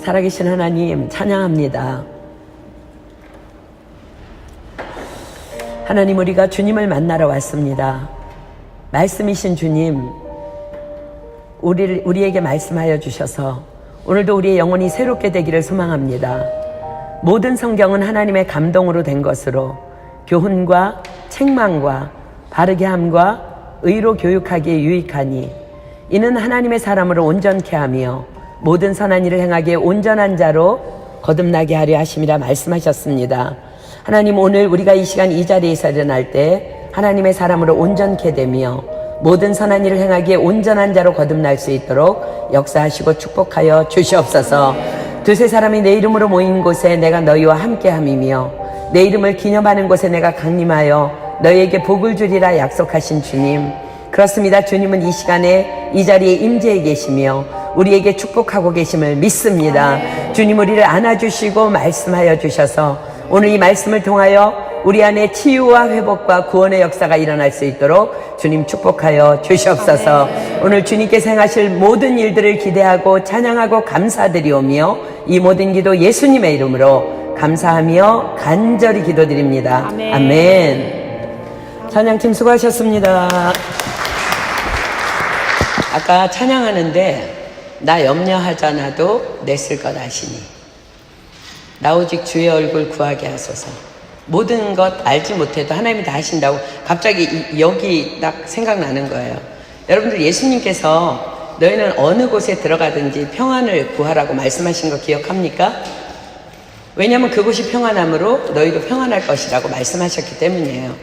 살아계신 하나님 찬양합니다. 하나님, 우리가 주님을 만나러 왔습니다. 말씀이신 주님, 우리에게 말씀하여 주셔서 오늘도 우리의 영혼이 새롭게 되기를 소망합니다. 모든 성경은 하나님의 감동으로 된 것으로 교훈과 책망과 바르게 함과 의로 교육하기에 유익하니 이는 하나님의 사람으로 온전케 하며 모든 선한 일을 행하기에 온전한 자로 거듭나게 하려 하심이라 말씀하셨습니다. 하나님, 오늘 우리가 이 시간 이 자리에서 일어날 때 하나님의 사람으로 온전케 되며 모든 선한 일을 행하기에 온전한 자로 거듭날 수 있도록 역사하시고 축복하여 주시옵소서. 두세 사람이 내 이름으로 모인 곳에 내가 너희와 함께함이며 내 이름을 기념하는 곳에 내가 강림하여 너희에게 복을 주리라 약속하신 주님, 그렇습니다. 주님은 이 시간에 이 자리에 임재해 계시며 우리에게 축복하고 계심을 믿습니다. 주님, 우리를 안아주시고 말씀하여 주셔서 오늘 이 말씀을 통하여 우리 안에 치유와 회복과 구원의 역사가 일어날 수 있도록 주님 축복하여 주시옵소서. 오늘 주님께서 행하실 모든 일들을 기대하고 찬양하고 감사드리오며 이 모든 기도 예수님의 이름으로 감사하며 간절히 기도드립니다. 아멘. 찬양팀 수고하셨습니다. 아까 찬양하는데 나 염려하잖아도 내 쓸 것 아시니 나 오직 주의 얼굴 구하게 하소서. 모든 것 알지 못해도 하나님이 다 하신다고 갑자기 여기 딱 생각나는 거예요. 여러분들, 예수님께서 너희는 어느 곳에 들어가든지 평안을 구하라고 말씀하신 거 기억합니까? 왜냐하면 그곳이 평안함으로 너희도 평안할 것이라고 말씀하셨기 때문이에요.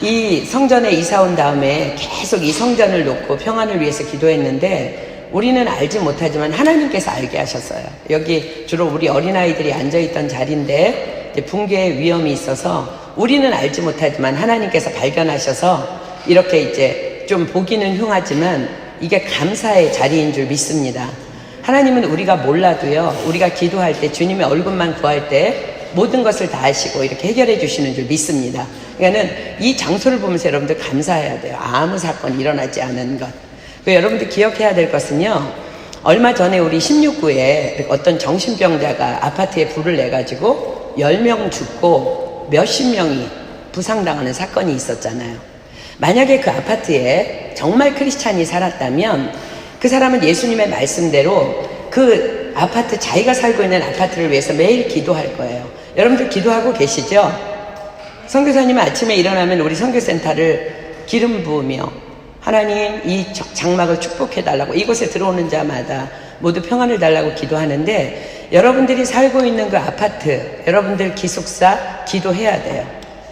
이 성전에 이사 온 다음에 계속 이 성전을 놓고 평안을 위해서 기도했는데 우리는 알지 못하지만 하나님께서 알게 하셨어요. 여기 주로 우리 어린아이들이 앉아있던 자리인데 붕괴의 위험이 있어서 우리는 알지 못하지만 하나님께서 발견하셔서 이렇게 이제 좀 보기는 흉하지만 이게 감사의 자리인 줄 믿습니다. 하나님은 우리가 몰라도요, 우리가 기도할 때 주님의 얼굴만 구할 때 모든 것을 다 하시고 이렇게 해결해 주시는 줄 믿습니다. 그러니까는 이 장소를 보면서 여러분들 감사해야 돼요. 아무 사건이 일어나지 않은 것. 여러분들 기억해야 될 것은요, 얼마 전에 우리 16구에 어떤 정신병자가 아파트에 불을 내가지고 10명 죽고 몇십 명이 부상당하는 사건이 있었잖아요. 만약에 그 아파트에 정말 크리스찬이 살았다면 그 사람은 예수님의 말씀대로 그 아파트, 자기가 살고 있는 아파트를 위해서 매일 기도할 거예요. 여러분들 기도하고 계시죠? 선교사님은 아침에 일어나면 우리 선교센터를 기름 부으며 하나님 이 장막을 축복해달라고, 이곳에 들어오는 자마다 모두 평안을 달라고 기도하는데 여러분들이 살고 있는 그 아파트, 여러분들 기숙사 기도해야 돼요.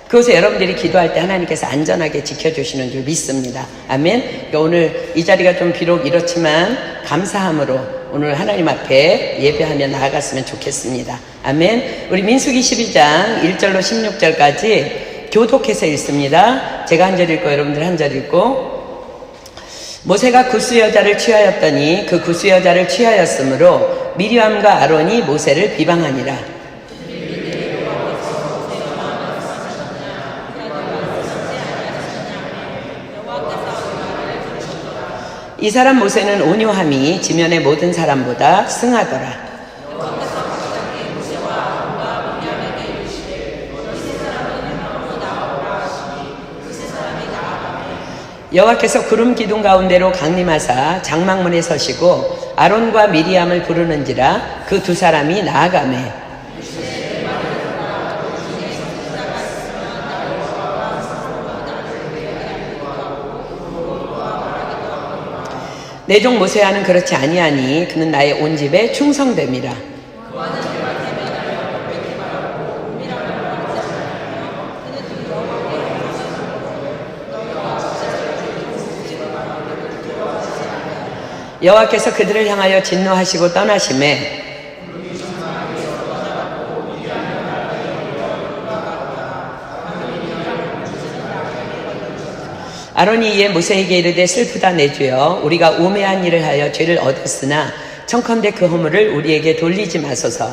그곳에 여러분들이 기도할 때 하나님께서 안전하게 지켜주시는 줄 믿습니다. 아멘. 그러니까 오늘 이 자리가 좀 비록 이렇지만 감사함으로 오늘 하나님 앞에 예배하며 나아갔으면 좋겠습니다. 아멘. 우리 민수기 12장 1절로 16절까지 교독해서 읽습니다. 제가 한 절 읽고 여러분들 한 절 읽고. 모세가 구스 여자를 취하였더니 그 구스 여자를 취하였으므로 미리암과 아론이 모세를 비방하니라. 이 사람 모세는 온유함이 지면의 모든 사람보다 승하더라. 여호와께서 구름 기둥 가운데로 강림하사 장막문에 서시고 아론과 미리암을 부르는지라 그 두 사람이 나아가매 내 종 모세와는 그렇지 아니하니 그는 나의 온 집에 충성됨이라. 여호와께서 그들을 향하여 진노하시고 떠나심에 아론이 이에 모세에게 이르되 슬프다 내 주여, 우리가 우매한 일을 하여 죄를 얻었으나 청컨대 그 허물을 우리에게 돌리지 마소서.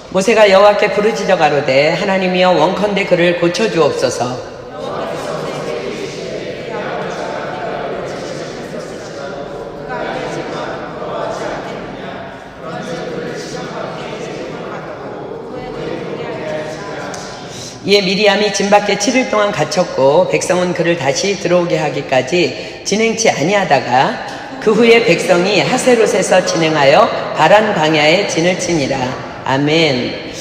모세가 여호와께 부르짖어 가로되 하나님이여 원컨대 그를 고쳐주옵소서. 이에 미리암이 진 밖에 7일 동안 갇혔고 백성은 그를 다시 들어오게 하기까지 진행치 아니하다가 그 후에 백성이 하세롯에서 진행하여 바란 광야에 진을 치니라. 아멘.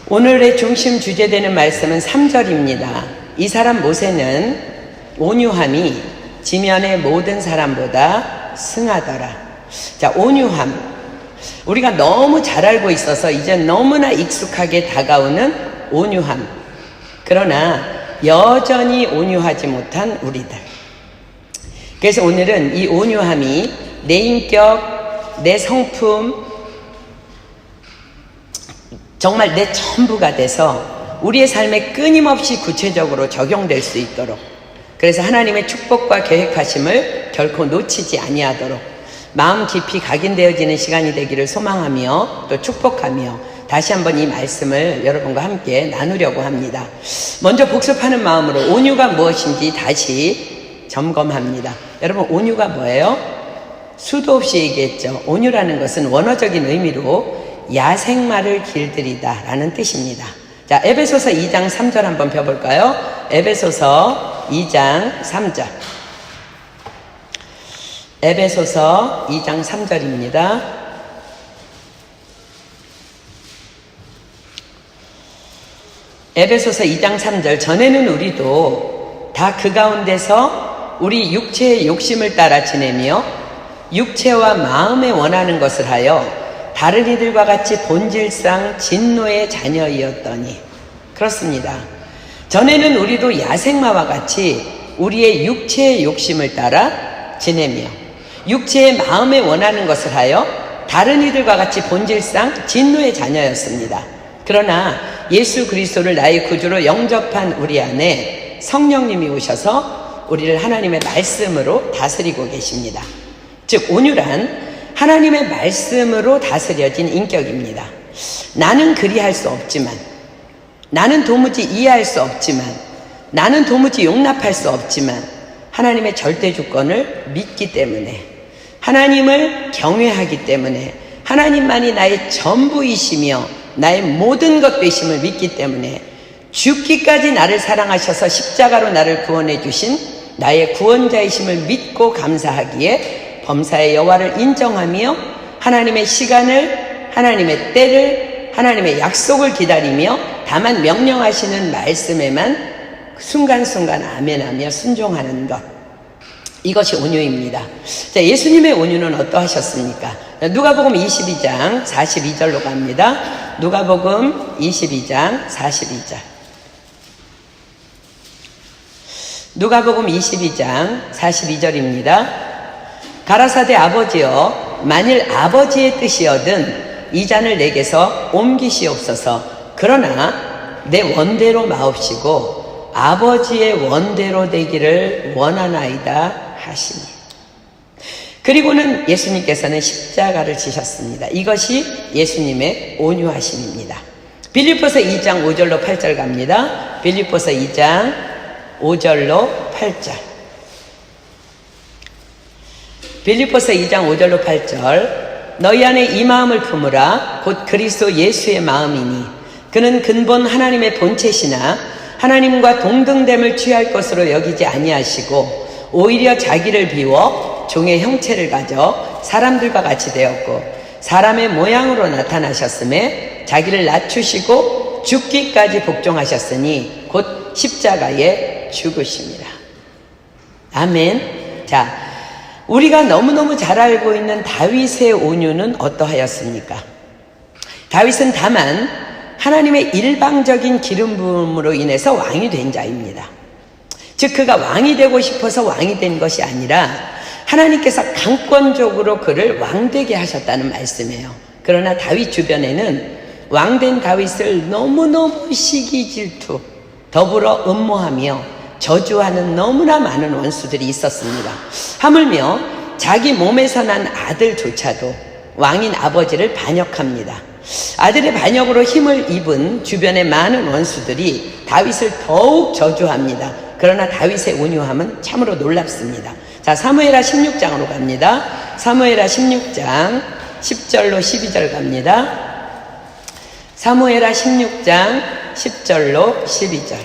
오늘의 중심 주제되는 말씀은 3절입니다. 이 사람 모세는 온유함이 지면의 모든 사람보다 승하더라. 자, 온유함. 우리가 너무 잘 알고 있어서 이제 너무나 익숙하게 다가오는 온유함. 그러나 여전히 온유하지 못한 우리들. 그래서 오늘은 이 온유함이 내 인격, 내 성품, 정말 내 전부가 돼서 우리의 삶에 끊임없이 구체적으로 적용될 수 있도록, 그래서 하나님의 축복과 계획하심을 결코 놓치지 아니하도록 마음 깊이 각인되어지는 시간이 되기를 소망하며 또 축복하며 다시 한번 이 말씀을 여러분과 함께 나누려고 합니다. 먼저 복습하는 마음으로 온유가 무엇인지 다시 점검합니다. 여러분, 온유가 뭐예요? 수도 없이 얘기했죠. 온유라는 것은 원어적인 의미로 야생마를 길들이다 라는 뜻입니다. 자, 에베소서 2장 3절 한번 펴볼까요? 에베소서 2장 3절. 에베소서 2장 3절입니다. 에베소서 2장 3절. 전에는 우리도 다 그 가운데서 우리 육체의 욕심을 따라 지내며 육체와 마음에 원하는 것을 하여 다른 이들과 같이 본질상 진노의 자녀이었더니. 그렇습니다. 전에는 우리도 야생마와 같이 우리의 육체의 욕심을 따라 지내며 육체의 마음에 원하는 것을 하여 다른 이들과 같이 본질상 진노의 자녀였습니다. 그러나 예수 그리스도를 나의 구주로 영접한 우리 안에 성령님이 오셔서 우리를 하나님의 말씀으로 다스리고 계십니다. 즉 온유란 하나님의 말씀으로 다스려진 인격입니다. 나는 그리할 수 없지만, 나는 도무지 이해할 수 없지만, 나는 도무지 용납할 수 없지만 하나님의 절대 주권을 믿기 때문에, 하나님을 경외하기 때문에, 하나님만이 나의 전부이시며 나의 모든 것 되심을 믿기 때문에 죽기까지 나를 사랑하셔서 십자가로 나를 구원해 주신 나의 구원자이심을 믿고 감사하기에 범사의 여호와를 인정하며 하나님의 시간을, 하나님의 때를, 하나님의 약속을 기다리며 다만 명령하시는 말씀에만 순간순간 아멘하며 순종하는 것, 이것이 온유입니다. 자, 예수님의 온유는 어떠하셨습니까? 누가복음 22장 42절로 갑니다. 누가복음 22장 42절. 누가복음 22장 42절입니다. 가라사대 아버지여, 만일 아버지의 뜻이여든 이 잔을 내게서 옮기시옵소서. 그러나 내 원대로 마옵시고 아버지의 원대로 되기를 원하나이다 하시니. 그리고는 예수님께서는 십자가를 지셨습니다. 이것이 예수님의 온유하심입니다. 빌립보서 2장 5절로 8절 갑니다. 빌립보서 2장 5절로 8절. 빌립보서 2장 5절로 8절. 너희 안에 이 마음을 품으라. 곧 그리스도 예수의 마음이니 그는 근본 하나님의 본체시나 하나님과 동등됨을 취할 것으로 여기지 아니하시고 오히려 자기를 비워 종의 형체를 가져 사람들과 같이 되었고 사람의 모양으로 나타나셨음에 자기를 낮추시고 죽기까지 복종하셨으니 곧 십자가에 죽으심이라. 아멘. 자, 우리가 너무너무 잘 알고 있는 다윗의 온유는 어떠하였습니까? 다윗은 다만 하나님의 일방적인 기름 부음으로 인해서 왕이 된 자입니다. 즉 그가 왕이 되고 싶어서 왕이 된 것이 아니라 하나님께서 강권적으로 그를 왕되게 하셨다는 말씀이에요. 그러나 다윗 주변에는 왕된 다윗을 너무너무 시기 질투, 더불어 음모하며 저주하는 너무나 많은 원수들이 있었습니다. 하물며 자기 몸에서 난 아들조차도 왕인 아버지를 반역합니다. 아들의 반역으로 힘을 입은 주변의 많은 원수들이 다윗을 더욱 저주합니다. 그러나 다윗의 온유함은 참으로 놀랍습니다. 자, 사무엘하 16장으로 갑니다. 사무엘하 16장 10절로 12절 갑니다. 사무엘하 16장 10절로 12절.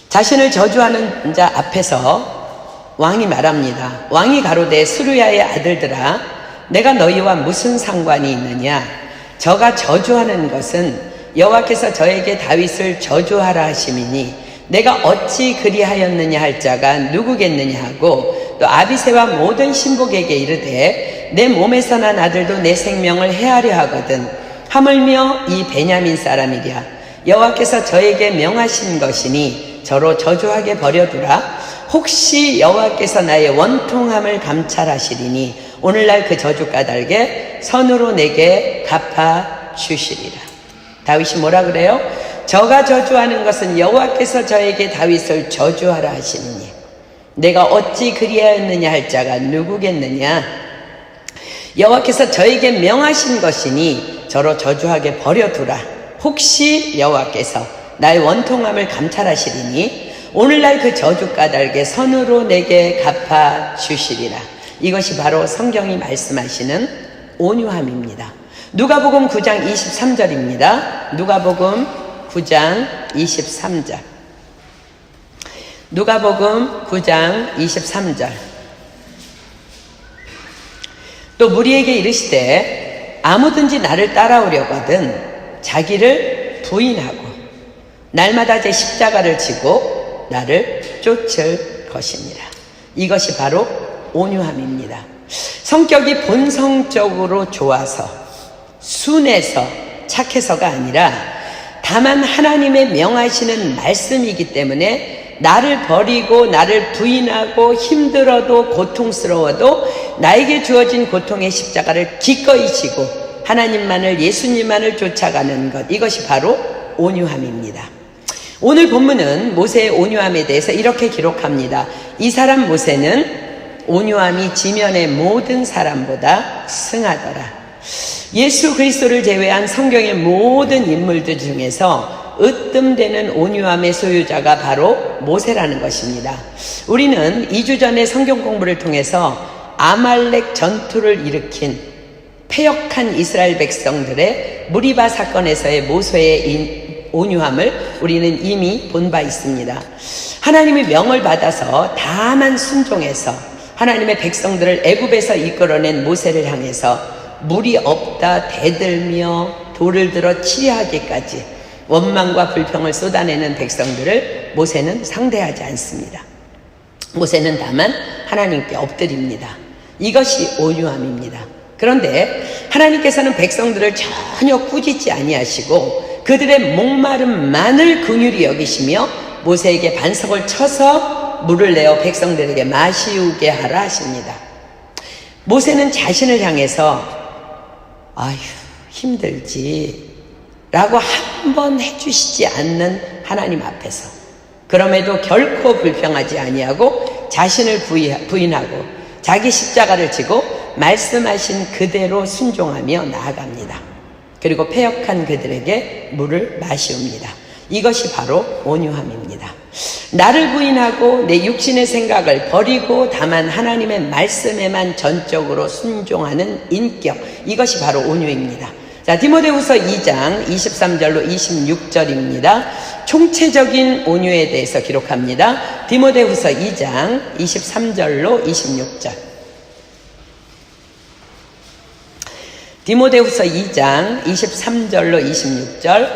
자신을 저주하는 자 앞에서 왕이 말합니다. 왕이 가로되 스루야의 아들들아, 내가 너희와 무슨 상관이 있느냐? 저가 저주하는 것은 여호와께서 저에게 다윗을 저주하라 하심이니 내가 어찌 그리하였느냐 할 자가 누구겠느냐 하고, 또 아비새와 모든 신복에게 이르되 내 몸에서 난 아들도 내 생명을 해하려 하거든 하물며 이 베냐민 사람이랴. 여호와께서 저에게 명하신 것이니 저로 저주하게 버려두라. 혹시 여호와께서 나의 원통함을 감찰하시리니 오늘날 그 저주 까닭에 선으로 내게 갚아 주시리라. 다윗이 뭐라 그래요? 저가 저주하는 것은 여호와께서 저에게 다윗을 저주하라 하시느니 내가 어찌 그리하였느냐 할 자가 누구겠느냐? 여호와께서 저에게 명하신 것이니 저로 저주하게 버려두라. 혹시 여호와께서 나의 원통함을 감찰하시리니 오늘날 그 저주 까닭에 선으로 내게 갚아 주시리라. 이것이 바로 성경이 말씀하시는 온유함입니다. 누가복음 9장 23절입니다. 누가복음 9장 23절. 누가복음 9장 23절. 또 무리에게 이르시되 아무든지 나를 따라오려거든 자기를 부인하고 날마다 제 십자가를 지고 나를 쫓을 것이니라. 이것이 바로 온유함입니다. 성격이 본성적으로 좋아서 순해서 착해서가 아니라 다만 하나님의 명하시는 말씀이기 때문에 나를 버리고 나를 부인하고 힘들어도 고통스러워도 나에게 주어진 고통의 십자가를 기꺼이 지고 하나님만을, 예수님만을 쫓아가는 것, 이것이 바로 온유함입니다. 오늘 본문은 모세의 온유함에 대해서 이렇게 기록합니다. 이 사람 모세는 온유함이 지면의 모든 사람보다 승하더라. 예수 그리스도를 제외한 성경의 모든 인물들 중에서 으뜸되는 온유함의 소유자가 바로 모세라는 것입니다. 우리는 2주 전에 성경 공부를 통해서 아말렉 전투를 일으킨 패역한 이스라엘 백성들의 무리바 사건에서의 모세의 온유함을 우리는 이미 본 바 있습니다. 하나님이 명을 받아서 다만 순종해서 하나님의 백성들을 애굽에서 이끌어낸 모세를 향해서 물이 없다 대들며 돌을 들어 치려하기까지 원망과 불평을 쏟아내는 백성들을 모세는 상대하지 않습니다. 모세는 다만 하나님께 엎드립니다. 이것이 온유함입니다. 그런데 하나님께서는 백성들을 전혀 꾸짖지 아니하시고 그들의 목마름만을 긍휼히 여기시며 모세에게 반석을 쳐서 물을 내어 백성들에게 마시우게 하라 하십니다. 모세는 자신을 향해서 아휴 힘들지 라고 한 번 해주시지 않는 하나님 앞에서, 그럼에도 결코 불평하지 아니하고 자신을 부인하고 자기 십자가를 지고 말씀하신 그대로 순종하며 나아갑니다. 그리고 패역한 그들에게 물을 마시웁니다. 이것이 바로 온유함입니다. 나를 부인하고 내 육신의 생각을 버리고 다만 하나님의 말씀에만 전적으로 순종하는 인격, 이것이 바로 온유입니다. 자, 디모데후서 2장 23절로 26절입니다. 총체적인 온유에 대해서 기록합니다. 디모데후서 2장 23절로 26절. 디모데후서 2장 23절로 26절.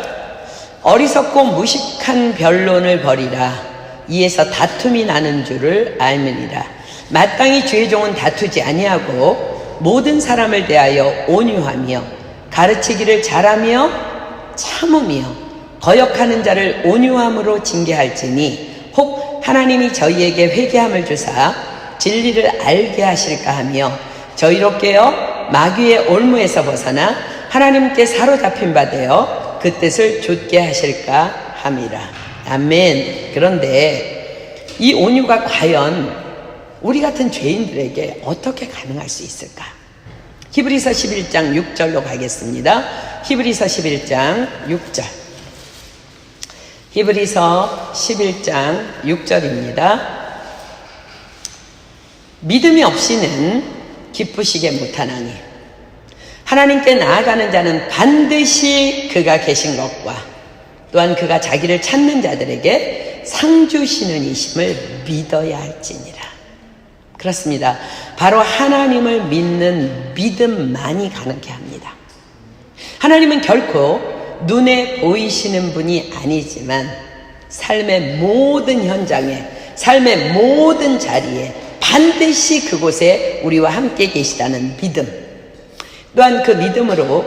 어리석고 무식한 변론을 버리라. 이에서 다툼이 나는 줄을 알미니라. 마땅히 주의 종은 다투지 아니하고 모든 사람을 대하여 온유하며 가르치기를 잘하며 참으며 거역하는 자를 온유함으로 징계할지니 혹 하나님이 저희에게 회개함을 주사 진리를 알게 하실까 하며 저희로 깨어 마귀의 올무에서 벗어나 하나님께 사로잡힌 바 되어 그 뜻을 좇게 하실까 함이라. 아멘. 그런데 이 온유가 과연 우리 같은 죄인들에게 어떻게 가능할 수 있을까? 히브리서 11장 6절로 가겠습니다. 히브리서 11장 6절. 히브리서 11장 6절입니다. 믿음이 없이는 기쁘시게 못하나니 하나님께 나아가는 자는 반드시 그가 계신 것과 또한 그가 자기를 찾는 자들에게 상 주시는 이심을 믿어야 할지니라. 그렇습니다. 바로 하나님을 믿는 믿음만이 가능케 합니다. 하나님은 결코 눈에 보이시는 분이 아니지만 삶의 모든 현장에, 삶의 모든 자리에 반드시 그곳에 우리와 함께 계시다는 믿음, 또한 그 믿음으로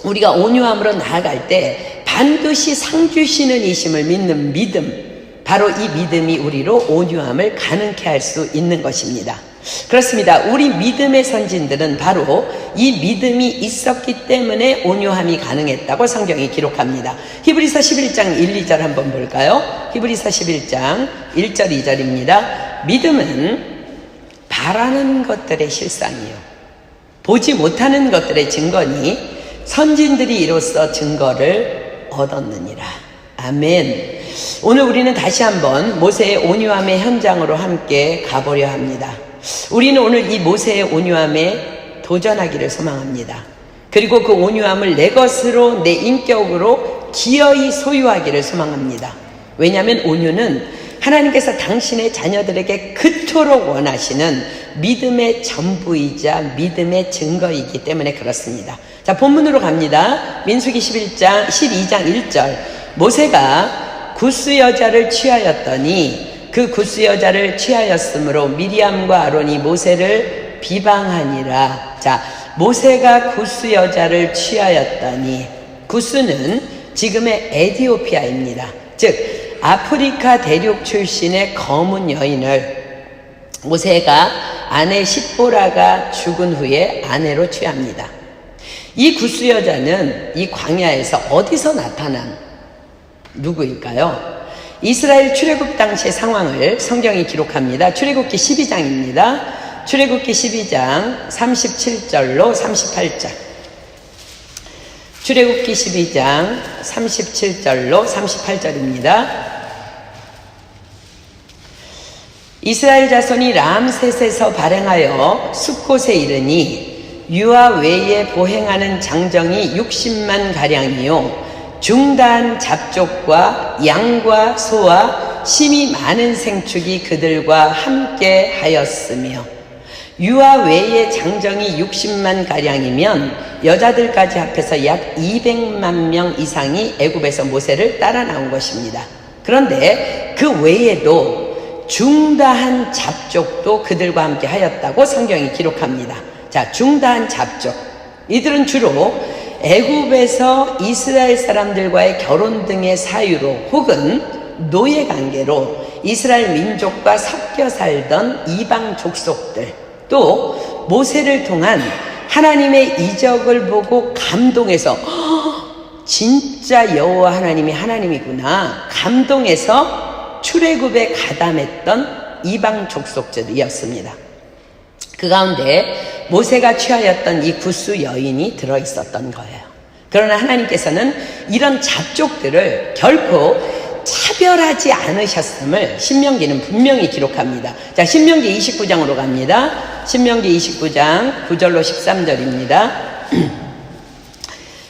우리가 온유함으로 나아갈 때 반드시 상 주시는 이심을 믿는 믿음, 바로 이 믿음이 우리로 온유함을 가능케 할 수 있는 것입니다. 그렇습니다. 우리 믿음의 선진들은 바로 이 믿음이 있었기 때문에 온유함이 가능했다고 성경이 기록합니다. 히브리서 11장 1, 2절 한번 볼까요? 히브리서 11장 1절 2절입니다. 믿음은 바라는 것들의 실상이요 보지 못하는 것들의 증거니 선진들이 이로써 증거를 얻었느니라. 아멘. 오늘 우리는 다시 한번 모세의 온유함의 현장으로 함께 가보려 합니다. 우리는 오늘 이 모세의 온유함에 도전하기를 소망합니다. 그리고 그 온유함을 내 것으로, 내 인격으로 기어이 소유하기를 소망합니다. 왜냐하면 온유는 하나님께서 당신의 자녀들에게 그토록 원하시는 믿음의 전부이자 믿음의 증거이기 때문에 그렇습니다. 자, 본문으로 갑니다. 민수기 12장 1절. 모세가 굿스 여자를 취하였더니 그 굿스 여자를 취하였으므로 미리암과 아론이 모세를 비방하니라. 자, 모세가 굿스 여자를 취하였더니, 굿스는 지금의 에티오피아입니다. 즉 아프리카 대륙 출신의 검은 여인을 모세가 아내 십보라가 죽은 후에 아내로 취합니다. 이 굿스 여자는 이 광야에서 어디서 나타난 누구일까요? 이스라엘 출애굽 당시의 상황을 성경이 기록합니다. 출애굽기 12장입니다. 출애굽기 12장 37절로 38절. 출애굽기 12장 37절로 38절입니다. 이스라엘 자손이 람셋에서 발행하여 숫곳에 이르니 유아 외에 보행하는 장정이 60만 가량이요 중다한 잡족과 양과 소와 심히 많은 생축이 그들과 함께 하였으며, 유아 외의 장정이 60만 가량이면 여자들까지 합해서 약 200만 명 이상이 애굽에서 모세를 따라 나온 것입니다. 그런데 그 외에도 중다한 잡족도 그들과 함께 하였다고 성경이 기록합니다. 자, 중다한 잡족, 이들은 주로 애굽에서 이스라엘 사람들과의 결혼 등의 사유로 혹은 노예관계로 이스라엘 민족과 섞여 살던 이방 족속들, 또 모세를 통한 하나님의 이적을 보고 감동해서 진짜 여호와 하나님이 하나님이구나 감동해서 출애굽에 가담했던 이방 족속들이었습니다. 그 가운데 모세가 취하였던 이 굿스 여인이 들어있었던 거예요. 그러나 하나님께서는 이런 잡족들을 결코 차별하지 않으셨음을 신명기는 분명히 기록합니다. 자, 신명기 29장으로 갑니다. 신명기 29장 9절로 13절입니다.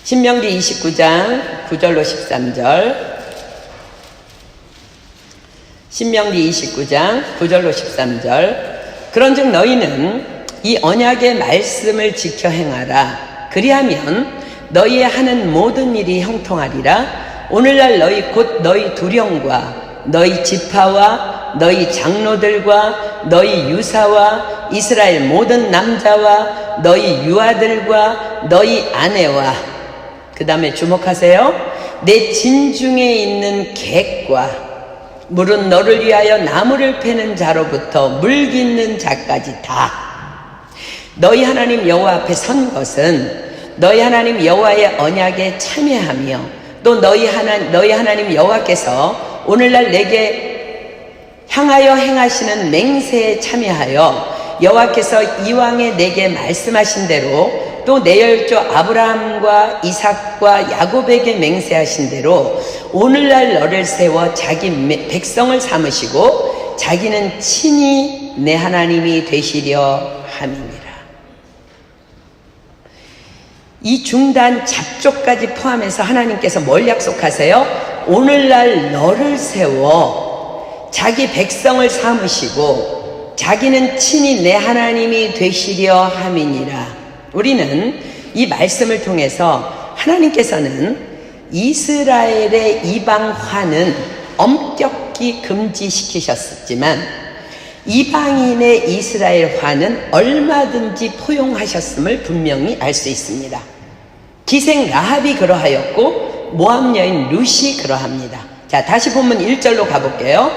신명기 29장 9절로 13절. 신명기 29장 9절로 13절. 그런즉 너희는 이 언약의 말씀을 지켜 행하라. 그리하면 너희의 하는 모든 일이 형통하리라. 오늘날 너희 곧 너희 두령과 너희 지파와 너희 장로들과 너희 유사와 이스라엘 모든 남자와 너희 유아들과 너희 아내와, 그 다음에 주목하세요. 내 진중에 있는 객과 물은 너를 위하여 나무를 패는 자로부터 물 깃는 자까지 다 너희 하나님 여호와 앞에 선 것은 너희 하나님 여호와의 언약에 참여하며 또 너희 하나님 여호와께서 오늘날 내게 향하여 행하시는 맹세에 참여하여 여호와께서 이왕에 내게 말씀하신 대로 또 내 열조 아브라함과 이삭과 야곱에게 맹세하신 대로 오늘날 너를 세워 자기 백성을 삼으시고 자기는 친히 내 하나님이 되시려 함이니라. 이 중단 잡족까지 포함해서 하나님께서 뭘 약속하세요? 오늘날 너를 세워 자기 백성을 삼으시고 자기는 친히 내 하나님이 되시려 함이니라. 우리는 이 말씀을 통해서 하나님께서는 이스라엘의 이방화는 엄격히 금지시키셨지만 이방인의 이스라엘화는 얼마든지 포용하셨음을 분명히 알 수 있습니다. 기생 라합이 그러하였고 모압 여인 룻이 그러합니다. 자, 다시 본문 1절로 가볼게요.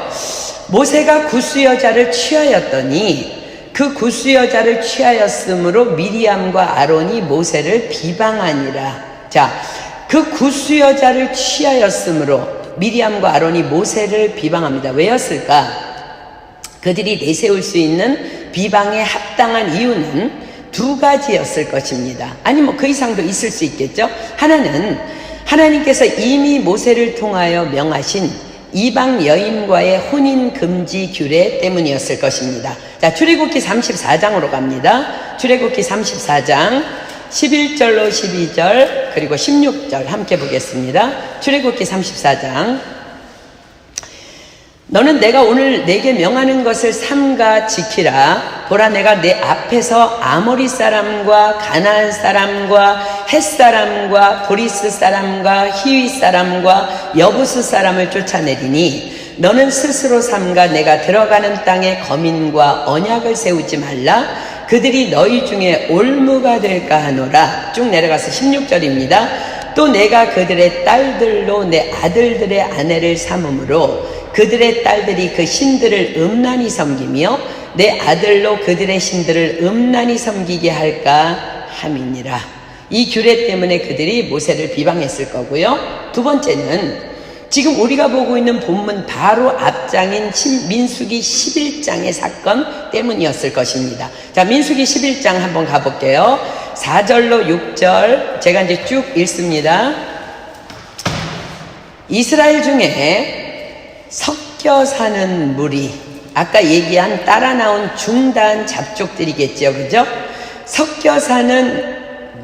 모세가 구스 여자를 취하였더니 그 구스 여자를 취하였으므로 미리암과 아론이 모세를 비방하니라. 자, 그 구스 여자를 취하였으므로 미리암과 아론이 모세를 비방합니다. 왜였을까? 그들이 내세울 수 있는 비방에 합당한 이유는 두 가지였을 것입니다. 아니 그 이상도 있을 수 있겠죠. 하나는 하나님께서 이미 모세를 통하여 명하신 이방 여인과의 혼인 금지 규례 때문이었을 것입니다. 자, 출애굽기 34장으로 갑니다. 출애굽기 34장 11절로 12절 그리고 16절 함께 보겠습니다. 출애굽기 34장. 너는 내가 오늘 내게 명하는 것을 삼가 지키라. 보라, 내가 내 앞에서 아모리 사람과 가나안 사람과 헷 사람과 보리스 사람과 히위 사람과 여부스 사람을 쫓아내리니 너는 스스로 삼가 내가 들어가는 땅에 거민과 언약을 세우지 말라. 그들이 너희 중에 올무가 될까 하노라. 쭉 내려가서 16절입니다. 또 내가 그들의 딸들로 내 아들들의 아내를 삼음으로 그들의 딸들이 그 신들을 음란히 섬기며 내 아들로 그들의 신들을 음란히 섬기게 할까 함이니라. 이 규례 때문에 그들이 모세를 비방했을 거고요. 두 번째는 지금 우리가 보고 있는 본문 바로 앞장인 민수기 11장의 사건 때문이었을 것입니다. 자, 민수기 11장 한번 가볼게요. 4절로 6절 제가 이제 쭉 읽습니다. 이스라엘 중에 섞여 사는 무리, 아까 얘기한 따라 나온 중단 잡족들이겠죠, 그죠? 섞여 사는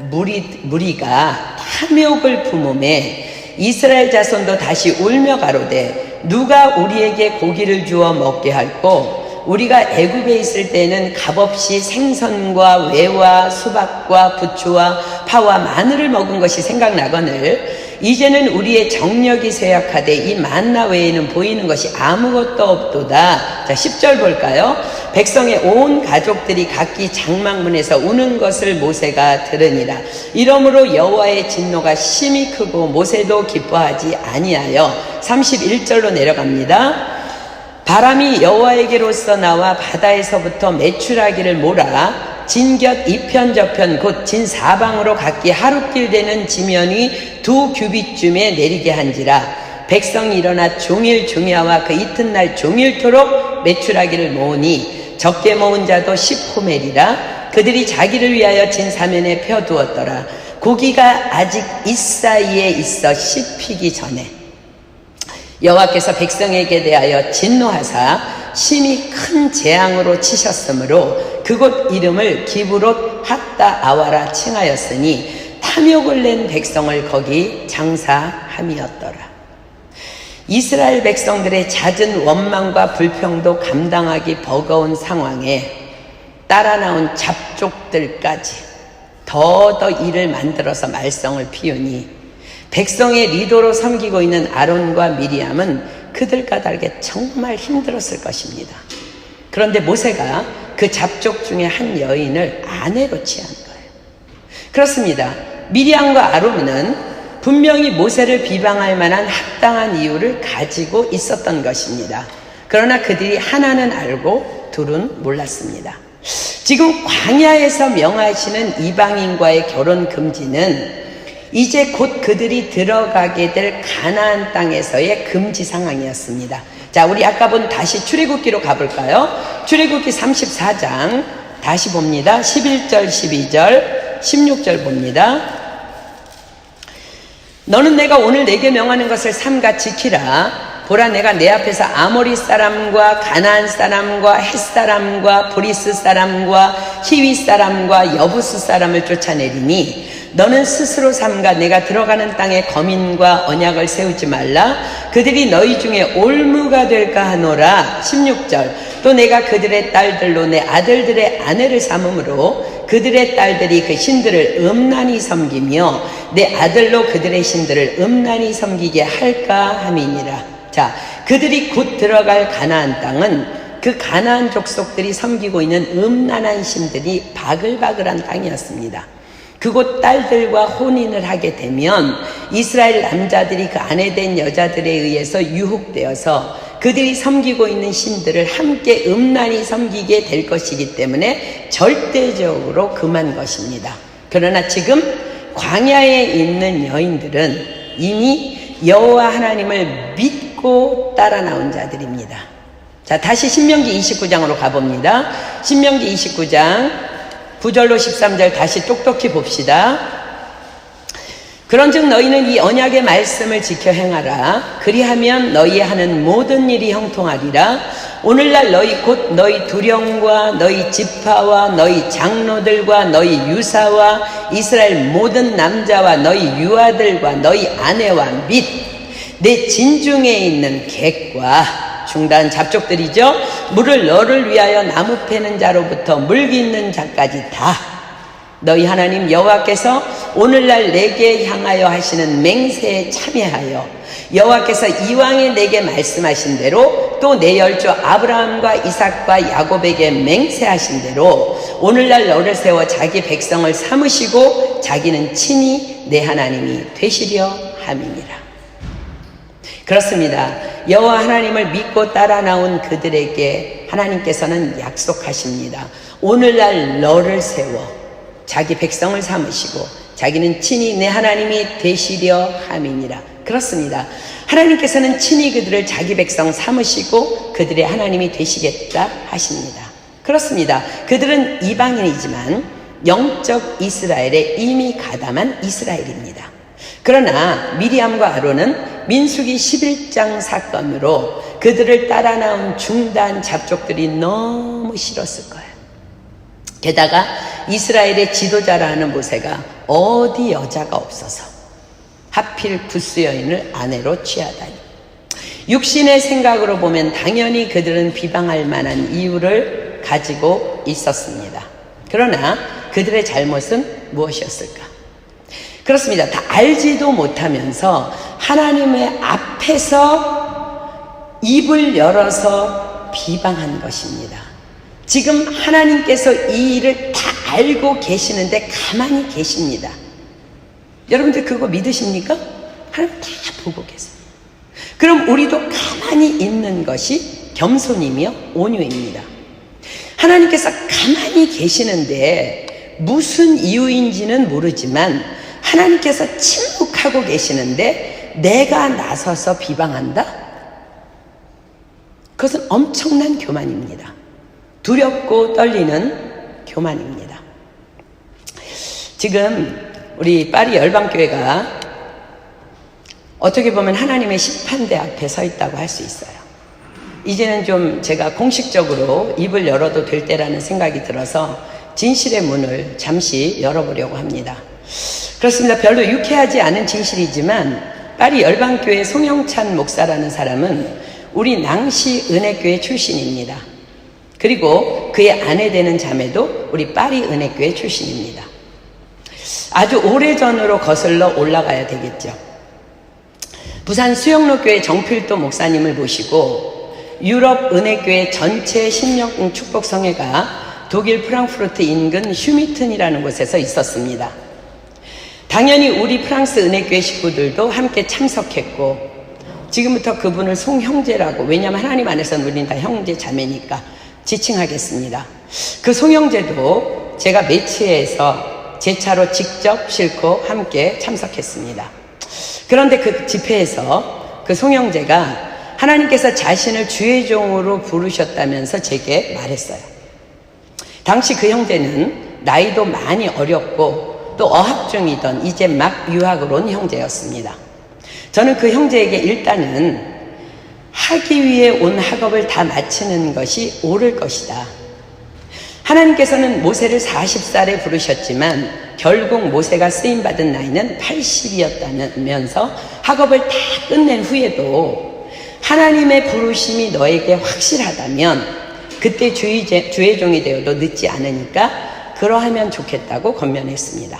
무리가 탐욕을 품음에 이스라엘 자손도 다시 울며 가로되 누가 우리에게 고기를 주어 먹게 할꼬? 우리가 애굽에 있을 때는 값없이 생선과 외와 수박과 부추와 파와 마늘을 먹은 것이 생각나거늘 이제는 우리의 정력이 쇠약하되 이 만나 외에는 보이는 것이 아무것도 없도다. 자, 10절 볼까요? 백성의 온 가족들이 각기 장막문에서 우는 것을 모세가 들으니라. 이러므로 여호와의 진노가 심히 크고 모세도 기뻐하지 아니하여 31절로 내려갑니다. 바람이 여호와에게로서 나와 바다에서부터 메추라기를 몰아 진곁 이편저편 곧 진사방으로 각기 하루길 되는 지면이 2규빗쯤에 내리게 한지라. 백성이 일어나 종일 중야와 그 이튿날 종일토록 메추라기를 모으니 적게 모은 자도 10호멜이라. 그들이 자기를 위하여 진사면에 펴두었더라. 고기가 아직 이사이에 있어 씹히기 전에 여호와께서 백성에게 대하여 진노하사 심히 큰 재앙으로 치셨으므로 그곳 이름을 기브롯 핫다 아와라 칭하였으니 탐욕을 낸 백성을 거기 장사함이었더라. 이스라엘 백성들의 잦은 원망과 불평도 감당하기 버거운 상황에 따라 나온 잡족들까지 더더 일을 만들어서 말썽을 피우니 백성의 리더로 섬기고 있는 아론과 미리암은 그들과 다르게 정말 힘들었을 것입니다. 그런데 모세가 그 잡족 중에 한 여인을 아내로 취한 거예요. 그렇습니다. 미리암과 아론은 분명히 모세를 비방할 만한 합당한 이유를 가지고 있었던 것입니다. 그러나 그들이 하나는 알고 둘은 몰랐습니다. 지금 광야에서 명하시는 이방인과의 결혼 금지는 이제 곧 그들이 들어가게 될 가나안 땅에서의 금지 상황이었습니다. 자, 우리 아까 본 다시 출애굽기로 가볼까요? 출애굽기 34장 다시 봅니다. 11절, 12절, 16절 봅니다. 너는 내가 오늘 내게 명하는 것을 삼가 지키라. 보라, 내가 내 앞에서 아모리 사람과 가나안 사람과 헷 사람과 보리스 사람과 히위 사람과 여부스 사람을 쫓아내리니 너는 스스로 삼가 내가 들어가는 땅에 거민과 언약을 세우지 말라. 그들이 너희 중에 올무가 될까 하노라. 16절. 또 내가 그들의 딸들로 내 아들들의 아내를 삼음으로 그들의 딸들이 그 신들을 음란히 섬기며 내 아들로 그들의 신들을 음란히 섬기게 할까 함이니라. 자, 그들이 곧 들어갈 가나안 땅은 그 가나안 족속들이 섬기고 있는 음란한 신들이 바글바글한 땅이었습니다. 그곳 딸들과 혼인을 하게 되면 이스라엘 남자들이 그 아내된 여자들에 의해서 유혹되어서 그들이 섬기고 있는 신들을 함께 음란히 섬기게 될 것이기 때문에 절대적으로 금한 것입니다. 그러나 지금 광야에 있는 여인들은 이미 여호와 하나님을 믿고 따라 나온 자들입니다. 자, 다시 신명기 29장으로 가봅니다. 신명기 29장 9절로 13절 다시 똑똑히 봅시다. 그런즉 너희는 이 언약의 말씀을 지켜 행하라. 그리하면 너희 하는 모든 일이 형통하리라. 오늘날 너희 곧 너희 두령과 너희 지파와 너희 장로들과 너희 유사와 이스라엘 모든 남자와 너희 유아들과 너희 아내와 및 내 진중에 있는 객과 중단 잡족들이죠. 물을 너를 위하여 나무 패는 자로부터 물 깃는 자까지 다 너희 하나님 여호와께서 오늘날 내게 향하여 하시는 맹세에 참여하여 여호와께서 이왕에 내게 말씀하신 대로 또 내 열조 아브라함과 이삭과 야곱에게 맹세하신 대로 오늘날 너를 세워 자기 백성을 삼으시고 자기는 친히 내 하나님이 되시려 함이니라. 그렇습니다. 여호와 하나님을 믿고 따라 나온 그들에게 하나님께서는 약속하십니다. 오늘날 너를 세워 자기 백성을 삼으시고 자기는 친히 내 하나님이 되시려 함이니라. 그렇습니다. 하나님께서는 친히 그들을 자기 백성 삼으시고 그들의 하나님이 되시겠다 하십니다. 그렇습니다. 그들은 이방인이지만 영적 이스라엘에 이미 가담한 이스라엘입니다. 그러나 미리암과 아론은 민수기 11장 사건으로 그들을 따라 나온 중단 잡족들이 너무 싫었을 거예요. 게다가 이스라엘의 지도자라 하는 모세가 어디 여자가 없어서 하필 구스 여인을 아내로 취하다니. 육신의 생각으로 보면 당연히 그들은 비방할 만한 이유를 가지고 있었습니다. 그러나 그들의 잘못은 무엇이었을까? 그렇습니다. 다 알지도 못하면서 하나님의 앞에서 입을 열어서 비방한 것입니다. 지금 하나님께서 이 일을 다 알고 계시는데 가만히 계십니다. 여러분들 그거 믿으십니까? 하나님 다 보고 계세요. 그럼 우리도 가만히 있는 것이 겸손이며 온유입니다. 하나님께서 가만히 계시는데 무슨 이유인지는 모르지만 하나님께서 침묵하고 계시는데 내가 나서서 비방한다? 그것은 엄청난 교만입니다. 두렵고 떨리는 교만입니다. 지금 우리 파리 열방교회가 어떻게 보면 하나님의 심판대 앞에 서 있다고 할 수 있어요. 이제는 좀 제가 공식적으로 입을 열어도 될 때라는 생각이 들어서 진실의 문을 잠시 열어보려고 합니다. 그렇습니다. 별로 유쾌하지 않은 진실이지만 파리 열방교회 송영찬 목사라는 사람은 우리 낭시 은혜교회 출신입니다. 그리고 그의 아내 되는 자매도 우리 파리 은혜교회 출신입니다. 아주 오래전으로 거슬러 올라가야 되겠죠. 부산 수영로교회 정필도 목사님을 모시고 유럽 은혜교회 전체 신령 축복성회가 독일 프랑크푸르트 인근 슈미튼이라는 곳에서 있었습니다. 당연히 우리 프랑스 은혜교회 식구들도 함께 참석했고 지금부터 그분을 송형제라고, 왜냐하면 하나님 안에서는 우리는 다 형제 자매니까 지칭하겠습니다. 그 송형제도 제가 매치에서 제 차로 직접 싣고 함께 참석했습니다. 그런데 그 집회에서 그 송형제가 하나님께서 자신을 주의 종으로 부르셨다면서 제게 말했어요. 당시 그 형제는 나이도 많이 어렸고 또 어학 중이던 이제 막 유학을 온 형제였습니다. 저는 그 형제에게 일단은 하기 위해 온 학업을 다 마치는 것이 옳을 것이다. 하나님께서는 모세를 40살에 부르셨지만 결국 모세가 쓰임받은 나이는 80이었다면서 학업을 다 끝낸 후에도 하나님의 부르심이 너에게 확실하다면 그때 주의 종이 되어도 늦지 않으니까 그러하면 좋겠다고 권면했습니다.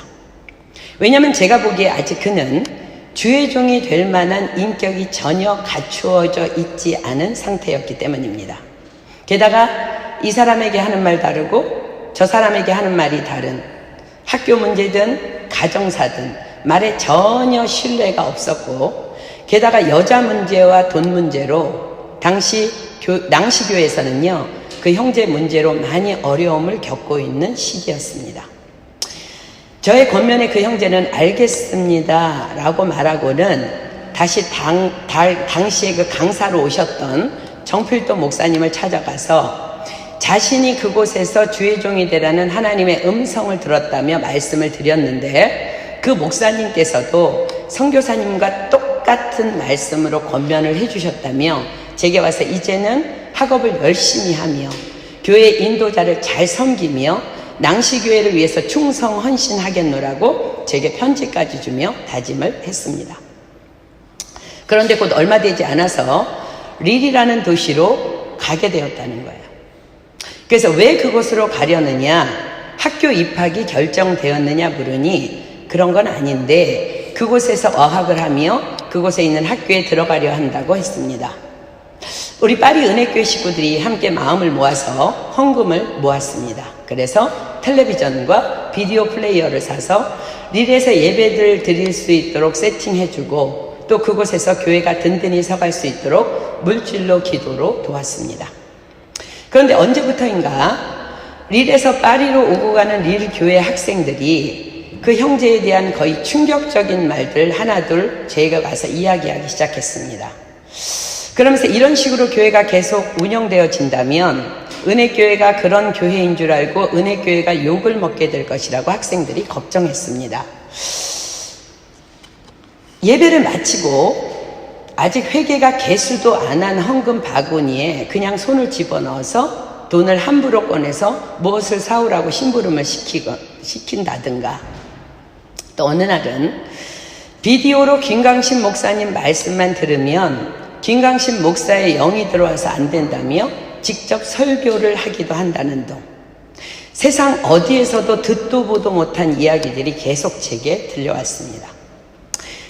왜냐하면 제가 보기에 아직 그는 주의 종이 될 만한 인격이 전혀 갖추어져 있지 않은 상태였기 때문입니다. 게다가 이 사람에게 하는 말 다르고 저 사람에게 하는 말이 다른 학교 문제든 가정사든 말에 전혀 신뢰가 없었고 게다가 여자 문제와 돈 문제로 당시 낭시교에서는요 그 형제 문제로 많이 어려움을 겪고 있는 시기였습니다. 저의 권면에 그 형제는 알겠습니다 라고 말하고는 다시 당시에 그 강사로 오셨던 정필도 목사님을 찾아가서 자신이 그곳에서 주의 종이 되라는 하나님의 음성을 들었다며 말씀을 드렸는데 그 목사님께서도 선교사님과 똑같은 말씀으로 권면을 해주셨다며 제게 와서 이제는 학업을 열심히 하며 교회 인도자를 잘 섬기며 낭시교회를 위해서 충성 헌신하겠노라고 제게 편지까지 주며 다짐을 했습니다. 그런데 곧 얼마 되지 않아서 릴이라는 도시로 가게 되었다는 거예요. 그래서 왜 그곳으로 가려느냐, 학교 입학이 결정되었느냐 물으니 그런 건 아닌데 그곳에서 어학을 하며 그곳에 있는 학교에 들어가려 한다고 했습니다. 우리 파리 은혜교회 식구들이 함께 마음을 모아서 헌금을 모았습니다. 그래서 텔레비전과 비디오 플레이어를 사서 릴에서 예배를 드릴 수 있도록 세팅해주고 또 그곳에서 교회가 든든히 서갈 수 있도록 물질로 기도로 도왔습니다. 그런데 언제부터인가 릴에서 파리로 오고 가는 릴 교회 학생들이 그 형제에 대한 거의 충격적인 말들 하나둘 제가 가서 이야기하기 시작했습니다. 그러면서 이런 식으로 교회가 계속 운영되어진다면 은혜교회가 그런 교회인 줄 알고 은혜교회가 욕을 먹게 될 것이라고 학생들이 걱정했습니다. 예배를 마치고 아직 회개가 개수도 안 한 헌금 바구니에 그냥 손을 집어넣어서 돈을 함부로 꺼내서 무엇을 사오라고 심부름을 시킨다든가 또 어느 날은 비디오로 김강신 목사님 말씀만 들으면 김강신 목사의 영이 들어와서 안 된다며 직접 설교를 하기도 한다는 등 세상 어디에서도 듣도 보도 못한 이야기들이 계속 제게 들려왔습니다.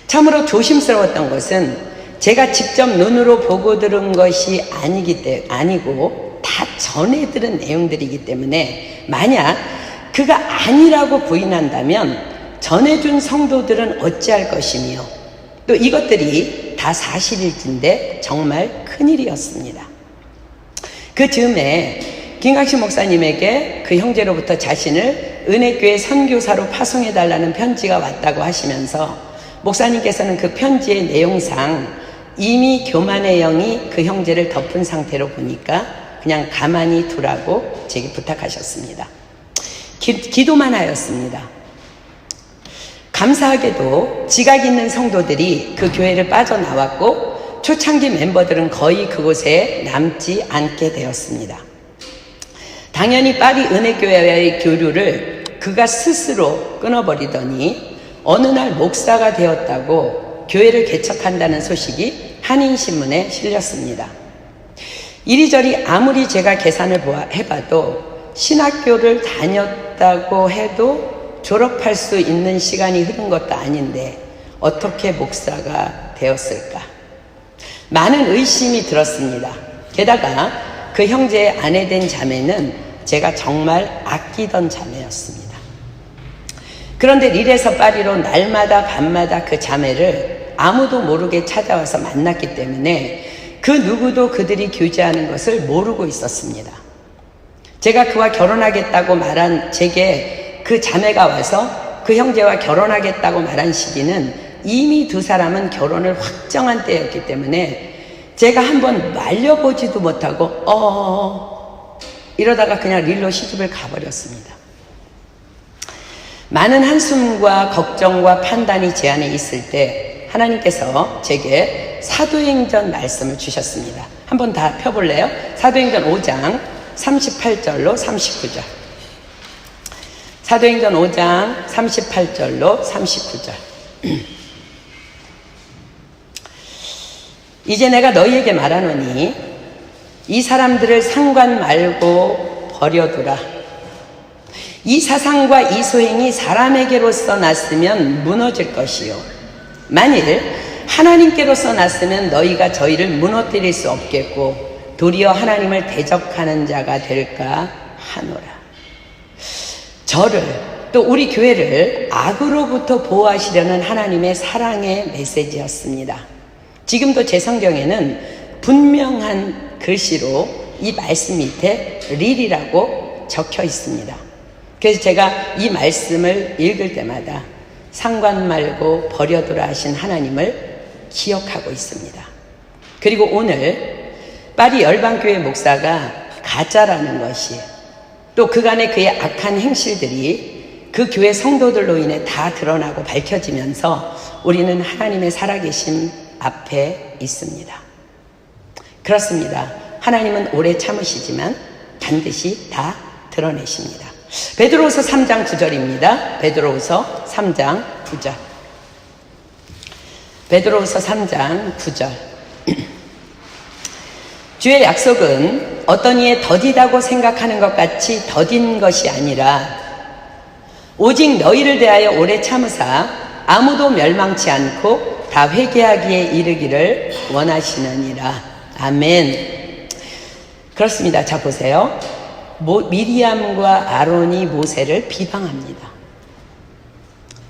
참으로 조심스러웠던 것은 제가 직접 눈으로 보고 들은 것이 아니고 다 전해 들은 내용들이기 때문에 만약 그가 아니라고 부인한다면 전해준 성도들은 어찌할 것이며 또 이것들이 다 사실일진데 정말 큰일이었습니다. 그 즈음에 김강신 목사님에게 그 형제로부터 자신을 은혜교회 선교사로 파송해달라는 편지가 왔다고 하시면서 목사님께서는 그 편지의 내용상 이미 교만의 영이 그 형제를 덮은 상태로 보니까 그냥 가만히 두라고 제게 부탁하셨습니다. 기도만 하였습니다. 감사하게도 지각 있는 성도들이 그 교회를 빠져나왔고 초창기 멤버들은 거의 그곳에 남지 않게 되었습니다. 당연히 파리 은혜교회와의 교류를 그가 스스로 끊어버리더니 어느 날 목사가 되었다고 교회를 개척한다는 소식이 한인신문에 실렸습니다. 이리저리 아무리 제가 계산을 해봐도 신학교를 다녔다고 해도 졸업할 수 있는 시간이 흐른 것도 아닌데 어떻게 목사가 되었을까? 많은 의심이 들었습니다. 게다가 그 형제의 아내된 자매는 제가 정말 아끼던 자매였습니다. 그런데 릴에서 파리로 날마다 밤마다 그 자매를 아무도 모르게 찾아와서 만났기 때문에 그 누구도 그들이 교제하는 것을 모르고 있었습니다. 제가 그와 결혼하겠다고 말한 제게 그 자매가 와서 그 형제와 결혼하겠다고 말한 시기는 이미 두 사람은 결혼을 확정한 때였기 때문에 제가 한번 말려보지도 못하고 이러다가 그냥 릴로 시집을 가버렸습니다. 많은 한숨과 걱정과 판단이 제 안에 있을 때 하나님께서 제게 사도행전 말씀을 주셨습니다. 한번 다 펴볼래요? 사도행전 5장 38절로 39절 사도행전 5장 38절로 39절. 이제 내가 너희에게 말하노니 이 사람들을 상관 말고 버려두라. 이 사상과 이 소행이 사람에게로서 났으면 무너질 것이요, 만일 하나님께로서 났으면 너희가 저희를 무너뜨릴 수 없겠고 도리어 하나님을 대적하는 자가 될까 하노라. 저를, 또 우리 교회를 악으로부터 보호하시려는 하나님의 사랑의 메시지였습니다. 지금도 제 성경에는 분명한 글씨로 이 말씀 밑에 릴이라고 적혀 있습니다. 그래서 제가 이 말씀을 읽을 때마다 상관 말고 버려두라 하신 하나님을 기억하고 있습니다. 그리고 오늘 파리 열방교회 목사가 가짜라는 것이, 또 그간의 그의 악한 행실들이 그 교회 성도들로 인해 다 드러나고 밝혀지면서 우리는 하나님의 살아계심 앞에 있습니다. 그렇습니다. 하나님은 오래 참으시지만 반드시 다 드러내십니다. 베드로후서 3장 9절입니다. 베드로후서 3장 9절. 베드로후서 3장 9절. 주의 약속은 어떤 이의 더디다고 생각하는 것 같이 더딘 것이 아니라 오직 너희를 대하여 오래 참으사 아무도 멸망치 않고 다 회개하기에 이르기를 원하시느니라. 아멘. 그렇습니다. 자, 보세요. 미리암과 아론이 모세를 비방합니다.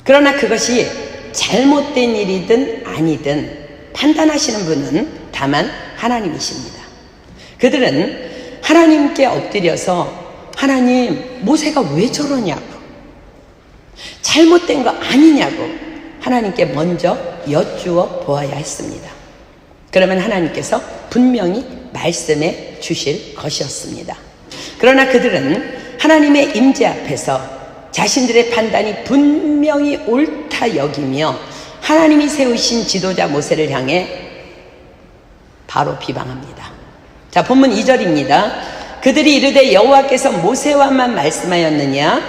그러나 그것이 잘못된 일이든 아니든 판단하시는 분은 다만 하나님이십니다. 그들은 하나님께 엎드려서 하나님, 모세가 왜 저러냐고, 잘못된 거 아니냐고 하나님께 먼저 여쭈어 보아야 했습니다. 그러면 하나님께서 분명히 말씀해 주실 것이었습니다. 그러나 그들은 하나님의 임재 앞에서 자신들의 판단이 분명히 옳다 여기며 하나님이 세우신 지도자 모세를 향해 바로 비방합니다. 자, 본문 2절입니다. 그들이 이르되 여호와께서 모세와만 말씀하였느냐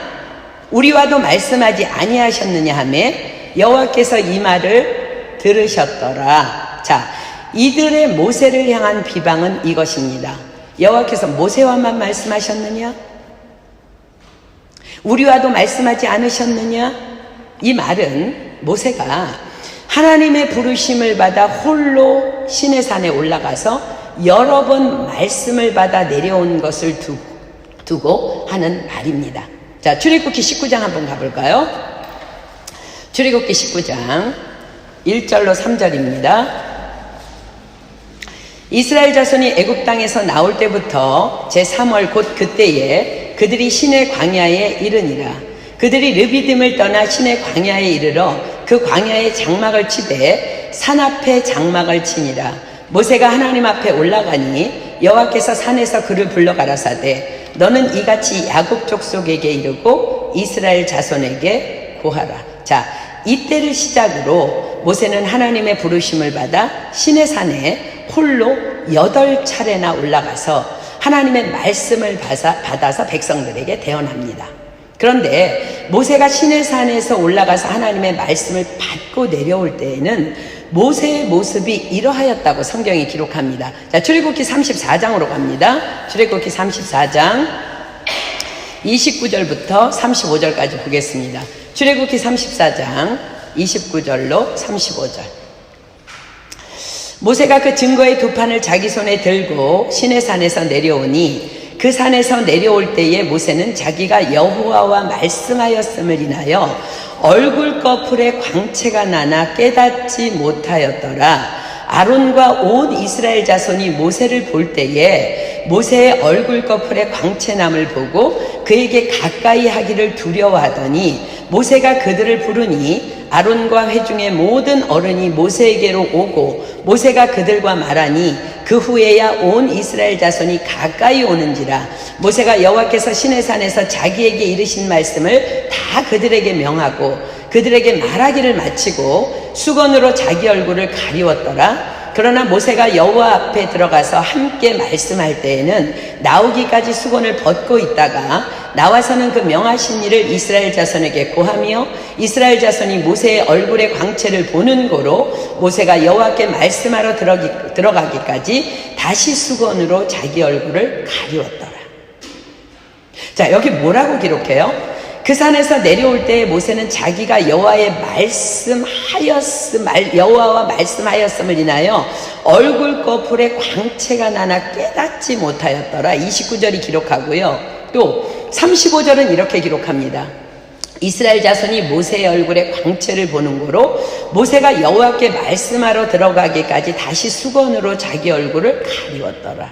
우리와도 말씀하지 아니하셨느냐 하며 여호와께서 이 말을 들으셨더라. 자, 이들의 모세를 향한 비방은 이것입니다. 여호와께서 모세와만 말씀하셨느냐? 우리와도 말씀하지 않으셨느냐? 이 말은 모세가 하나님의 부르심을 받아 홀로 시내산에 올라가서 여러 번 말씀을 받아 내려온 것을 두고 하는 말입니다. 자, 출애굽기 19장 한번 가볼까요? 출애굽기 19장 1절로 3절입니다. 이스라엘 자손이 애굽 땅에서 나올 때부터 제3월 곧 그때에 그들이 시내 광야에 이르니라. 그들이 르비딤을 떠나 시내 광야에 이르러 그 광야에 장막을 치되 산 앞에 장막을 치니라. 모세가 하나님 앞에 올라가니 여호와께서 산에서 그를 불러 가라사대 너는 이같이 야곱 족속에게 이르고 이스라엘 자손에게 고하라. 자, 이때를 시작으로 모세는 하나님의 부르심을 받아 시내산에 홀로 8차례나 올라가서 하나님의 말씀을 받아서 백성들에게 대언합니다. 그런데 모세가 시내산에서 올라가서 하나님의 말씀을 받고 내려올 때에는 모세의 모습이 이러하였다고 성경이 기록합니다. 자, 출애굽기 34장으로 갑니다. 출애굽기 34장 29절부터 35절까지 보겠습니다. 출애굽기 34장 29절로 35절. 모세가 그 증거의 두 판을 자기 손에 들고 시내산에서 내려오니 그 산에서 내려올 때에 모세는 자기가 여호와와 말씀하였음을 인하여 얼굴 꺼풀에 광채가 나나 깨닫지 못하였더라. 아론과 온 이스라엘 자손이 모세를 볼 때에 모세의 얼굴 꺼풀에 광채남을 보고 그에게 가까이 하기를 두려워하더니 모세가 그들을 부르니 아론과 회중의 모든 어른이 모세에게로 오고 모세가 그들과 말하니 그 후에야 온 이스라엘 자손이 가까이 오는지라. 모세가 여호와께서 시내산에서 자기에게 이르신 말씀을 다 그들에게 명하고 그들에게 말하기를 마치고 수건으로 자기 얼굴을 가리웠더라. 그러나 모세가 여호와 앞에 들어가서 함께 말씀할 때에는 나오기까지 수건을 벗고 있다가 나와서는 그 명하신 일을 이스라엘 자손에게 고하며 이스라엘 자손이 모세의 얼굴의 광채를 보는 고로 모세가 여호와께 말씀하러 들어가기까지 다시 수건으로 자기 얼굴을 가리웠더라. 자, 여기 뭐라고 기록해요? 그 산에서 내려올 때 모세는 자기가 여호와와 말씀하였음을 인하여 얼굴 거풀에 광채가 나나 깨닫지 못하였더라. 29절이 기록하고요. 또 35절은 이렇게 기록합니다. 이스라엘 자손이 모세의 얼굴에 광채를 보는 고로 모세가 여호와께 말씀하러 들어가기까지 다시 수건으로 자기 얼굴을 가리웠더라.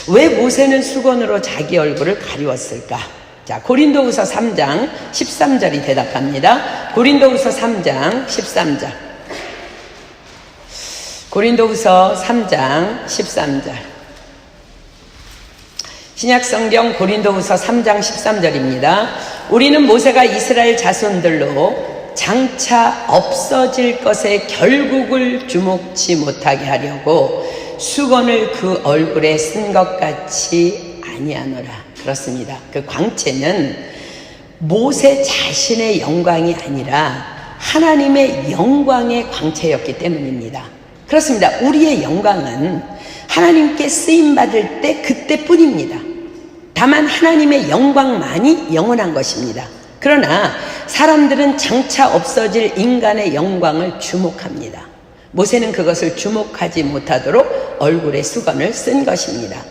왜 모세는 수건으로 자기 얼굴을 가리웠을까? 자, 고린도후서 3장 13절이 대답합니다. 고린도후서 3장 13절. 고린도후서 3장 13절. 신약성경 고린도후서 3장 13절입니다. 우리는 모세가 이스라엘 자손들로 장차 없어질 것에 결국을 주목치 못하게 하려고 수건을 그 얼굴에 쓴 것 같이 아니하노라. 그렇습니다. 그 광채는 모세 자신의 영광이 아니라 하나님의 영광의 광채였기 때문입니다. 그렇습니다. 우리의 영광은 하나님께 쓰임받을 때 그때뿐입니다. 다만 하나님의 영광만이 영원한 것입니다. 그러나 사람들은 장차 없어질 인간의 영광을 주목합니다. 모세는 그것을 주목하지 못하도록 얼굴에 수건을 쓴 것입니다.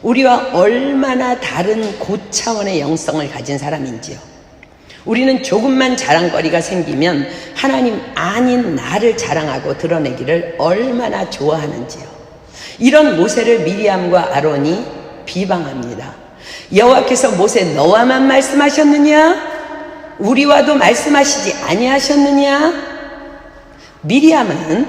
우리와 얼마나 다른 고차원의 영성을 가진 사람인지요. 우리는 조금만 자랑거리가 생기면 하나님 아닌 나를 자랑하고 드러내기를 얼마나 좋아하는지요. 이런 모세를 미리암과 아론이 비방합니다. 여호와께서 모세 너와만 말씀하셨느냐? 우리와도 말씀하시지 아니하셨느냐? 미리암은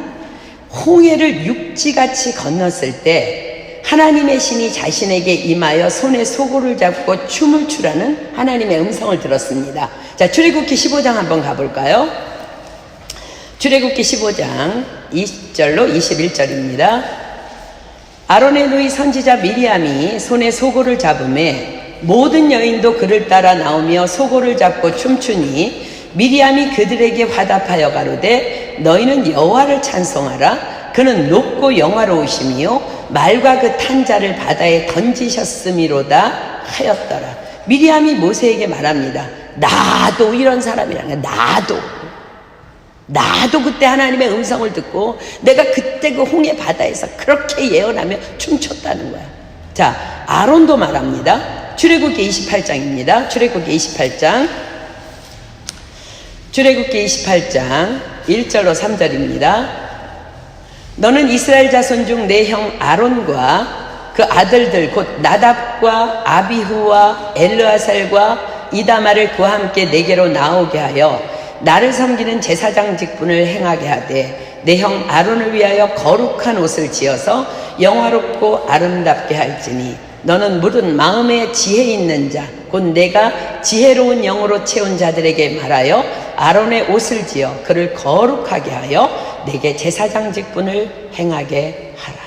홍해를 육지같이 건넜을 때 하나님의 신이 자신에게 임하여 손에 소고를 잡고 춤을 추라는 하나님의 음성을 들었습니다. 자, 출애굽기 15장 한번 가볼까요? 출애굽기 15장 20절로 21절입니다. 아론의 누이 선지자 미리암이 손에 소고를 잡음에 모든 여인도 그를 따라 나오며 소고를 잡고 춤추니 미리암이 그들에게 화답하여 가로되 너희는 여호와를 찬송하라. 그는 높고 영화로우시며 말과 그 탄 자를 바다에 던지셨음이로다 하였더라. 미리암이 모세에게 말합니다. 나도 이런 사람이라네. 나도 그때 하나님의 음성을 듣고 내가 그때 그 홍해 바다에서 그렇게 예언하며 춤췄다는 거야. 자, 아론도 말합니다. 출애굽기 28장입니다. 출애굽기 28장 1절로 3절입니다. 너는 이스라엘 자손 중 내 형 아론과 그 아들들 곧 나답과 아비후와 엘르아살과 이다마를 그와 함께 내게로 나오게 하여 나를 섬기는 제사장 직분을 행하게 하되 내 형 아론을 위하여 거룩한 옷을 지어서 영화롭고 아름답게 할지니 너는 무릇 마음에 지혜 있는 자 곧 내가 지혜로운 영으로 채운 자들에게 말하여 아론의 옷을 지어 그를 거룩하게 하여 내게 제사장 직분을 행하게 하라.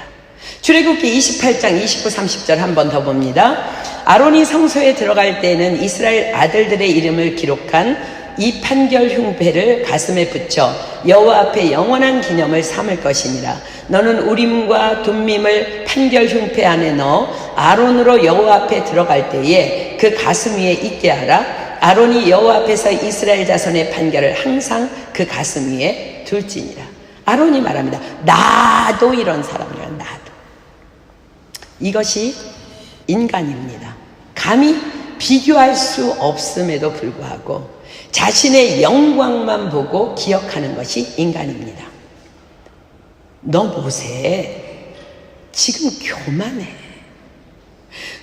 출애굽기 28장 29, 30절 한 번 더 봅니다. 아론이 성소에 들어갈 때에는 이스라엘 아들들의 이름을 기록한 이 판결 흉패를 가슴에 붙여 여호와 앞에 영원한 기념을 삼을 것이니라. 너는 우림과 둠밈을 판결 흉패 안에 넣어 아론으로 여호와 앞에 들어갈 때에 그 가슴 위에 있게 하라. 아론이 여호와 앞에서 이스라엘 자손의 판결을 항상 그 가슴 위에 둘지니라. 아론이 말합니다. 나도 이런 사람이라. 나도. 이것이 인간입니다. 감히 비교할 수 없음에도 불구하고 자신의 영광만 보고 기억하는 것이 인간입니다. 너 모세 지금 교만해.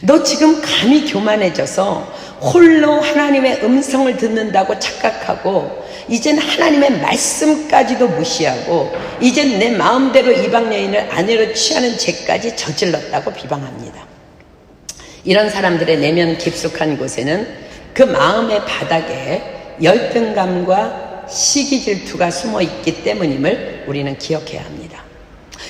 너 지금 감히 교만해져서 홀로 하나님의 음성을 듣는다고 착각하고 이젠 하나님의 말씀까지도 무시하고 이젠 내 마음대로 이방 여인을 아내로 취하는 죄까지 저질렀다고 비방합니다. 이런 사람들의 내면 깊숙한 곳에는 그 마음의 바닥에 열등감과 시기 질투가 숨어 있기 때문임을 우리는 기억해야 합니다.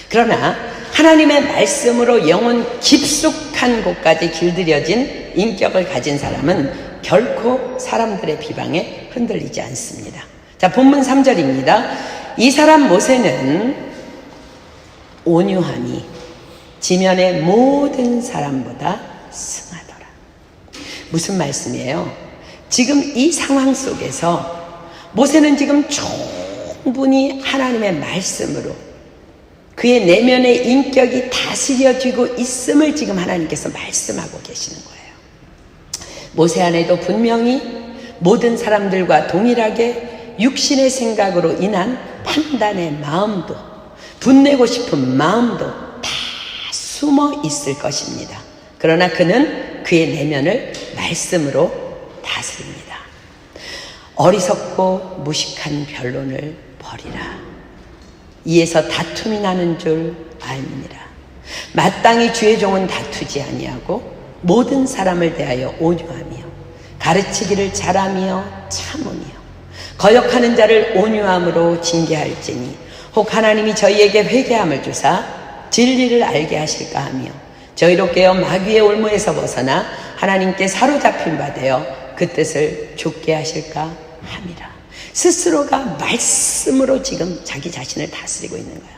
그러나 하나님의 말씀으로 영혼 깊숙한 곳까지 길들여진 인격을 가진 사람은 결코 사람들의 비방에 흔들리지 않습니다. 자, 본문 3절입니다. 이 사람 모세는 온유함이 지면의 모든 사람보다 승하더라. 무슨 말씀이에요? 지금 이 상황 속에서 모세는 지금 충분히 하나님의 말씀으로 그의 내면의 인격이 다스려지고 있음을 지금 하나님께서 말씀하고 계시는 거예요. 모세 안에도 분명히 모든 사람들과 동일하게 육신의 생각으로 인한 판단의 마음도, 분내고 싶은 마음도 다 숨어 있을 것입니다. 그러나 그는 그의 내면을 말씀으로 다스립니다. 어리석고 무식한 변론을 버리라. 이에서 다툼이 나는 줄 알미니라. 마땅히 주의 종은 다투지 아니하고 모든 사람을 대하여 온유하며 가르치기를 잘하며 참으며 거역하는 자를 온유함으로 징계할지니 혹 하나님이 저희에게 회개함을 주사 진리를 알게 하실까 하며 저희로 깨어 마귀의 올무에서 벗어나 하나님께 사로잡힌 바 되어 그 뜻을 좇게 하실까 함이라. 스스로가 말씀으로 지금 자기 자신을 다스리고 있는 거야.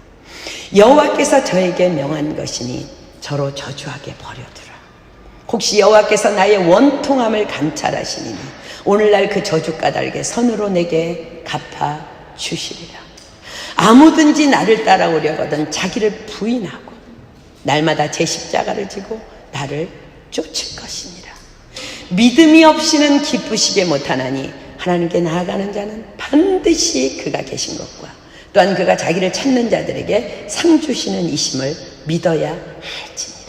여호와께서 저에게 명한 것이니 저로 저주하게 버려두라. 혹시 여호와께서 나의 원통함을 감찰하시니 오늘날 그 저주 까닭에 선으로 내게 갚아 주시리라. 아무든지 나를 따라오려거든 자기를 부인하고 날마다 제 십자가를 지고 나를 쫓을 것이니라. 믿음이 없이는 기쁘시게 못하나니 하나님께 나아가는 자는 반드시 그가 계신 것과 또한 그가 자기를 찾는 자들에게 상 주시는 이심을 믿어야 할지니라.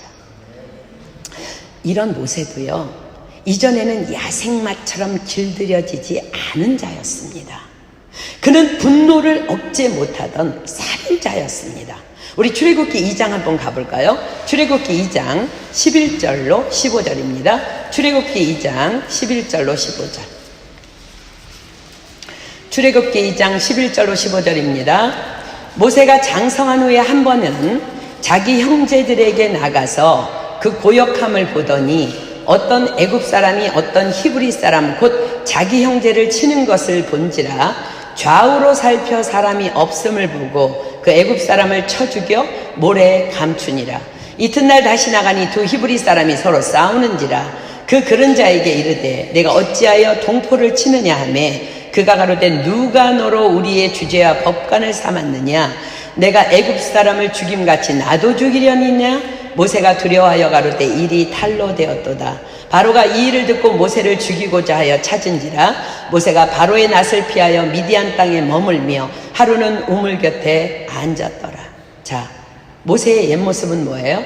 이런 모세도요, 이전에는 야생마처럼 길들여지지 않은 자였습니다. 그는 분노를 억제 못하던 살인자였습니다. 우리 출애굽기 2장 한번 가볼까요? 출애굽기 2장 11절로 15절입니다. 출애굽기 2장 11절로 15절. 출애굽기 2장 11절로 15절입니다. 모세가 장성한 후에 한 번은 자기 형제들에게 나가서 그 고역함을 보더니 어떤 애굽 사람이 어떤 히브리 사람 곧 자기 형제를 치는 것을 본지라 좌우로 살펴 사람이 없음을 보고 그 애굽 사람을 쳐 죽여 모래에 감추니라. 이튿날 다시 나가니 두 히브리 사람이 서로 싸우는지라 그 그런 자에게 이르되 내가 어찌하여 동포를 치느냐 하매 그가 가로되 누가 너로 우리의 주제와 법관을 삼았느냐? 내가 애굽 사람을 죽임같이 나도 죽이려니냐? 모세가 두려워하여 가로되 일이 탈로 되었도다. 바로가 이 일을 듣고 모세를 죽이고자 하여 찾은지라 모세가 바로의 낯을 피하여 미디안 땅에 머물며 하루는 우물 곁에 앉았더라. 자, 모세의 옛모습은 뭐예요?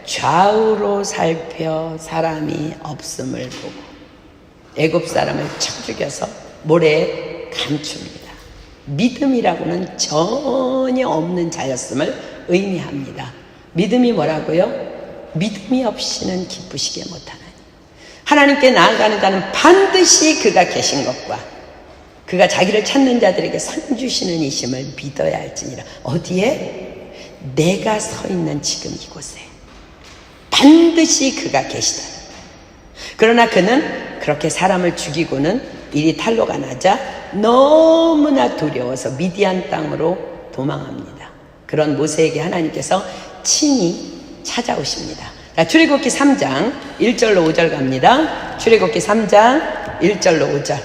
좌우로 살펴 사람이 없음을 보고 애굽 사람을 쳐 죽여서 모래에 감춥니다. 믿음이라고는 전혀 없는 자였음을 의미합니다. 믿음이 뭐라고요? 믿음이 없이는 기쁘시게 못하나니 하나님께 나아가는 자는 반드시 그가 계신 것과 그가 자기를 찾는 자들에게 상 주시는 이심을 믿어야 할지니라. 어디에? 내가 서 있는 지금 이곳에 반드시 그가 계시다는 거예요. 그러나 그는 그렇게 사람을 죽이고는 일이 탈로가 나자 너무나 두려워서 미디안 땅으로 도망합니다. 그런 모세에게 하나님께서 친히 찾아오십니다. 출애굽기 3장 1절로 5절 갑니다. 출애굽기 3장 1절로 5절.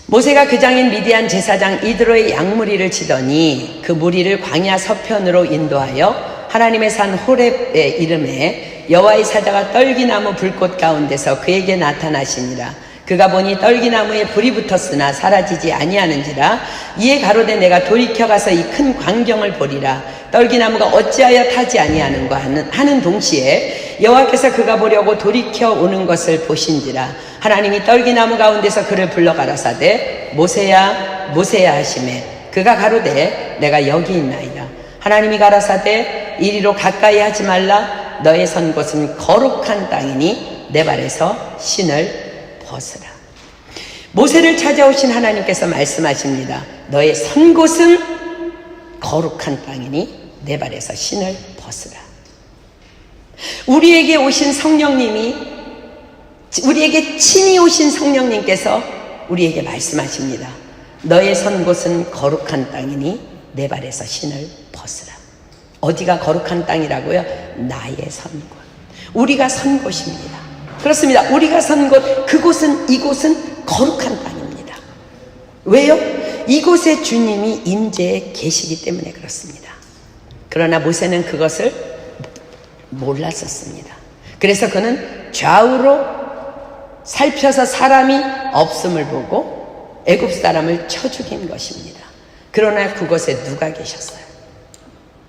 모세가 그 장인 미디안 제사장 이드로의 양무리를 치더니 그 무리를 광야 서편으로 인도하여 하나님의 산 호렙의 이름에 여호와의 사자가 떨기나무 불꽃 가운데서 그에게 나타나시니라. 그가 보니 떨기나무에 불이 붙었으나 사라지지 아니하는지라. 이에 가로되 내가 돌이켜 가서 이 큰 광경을 보리라. 떨기나무가 어찌하여 타지 아니하는가 하는 동시에 여호와께서 그가 보려고 돌이켜 오는 것을 보신지라. 하나님이 떨기나무 가운데서 그를 불러 가라사대 모세야 모세야 하시매 그가 가로되 내가 여기 있나이다. 하나님이 가라사대 이리로 가까이 하지 말라. 너의 선 곳은 거룩한 땅이니 내 발에서 신을 벗으라. 모세를 찾아오신 하나님께서 말씀하십니다. 너의 선 곳은 거룩한 땅이니 내 발에서 신을 벗으라. 우리에게 오신 성령님이 우리에게 친히 오신 성령님께서 우리에게 말씀하십니다. 너의 선 곳은 거룩한 땅이니 내 발에서 신을 벗으라. 어디가 거룩한 땅이라고요? 나의 선 곳. 우리가 선 곳입니다. 그렇습니다. 우리가 선 곳, 그곳은, 이곳은 거룩한 땅입니다. 왜요? 이곳에 주님이 임재해 계시기 때문에 그렇습니다. 그러나 모세는 그것을 몰랐었습니다. 그래서 그는 좌우로 살펴서 사람이 없음을 보고 애굽 사람을 쳐 죽인 것입니다. 그러나 그곳에 누가 계셨어요?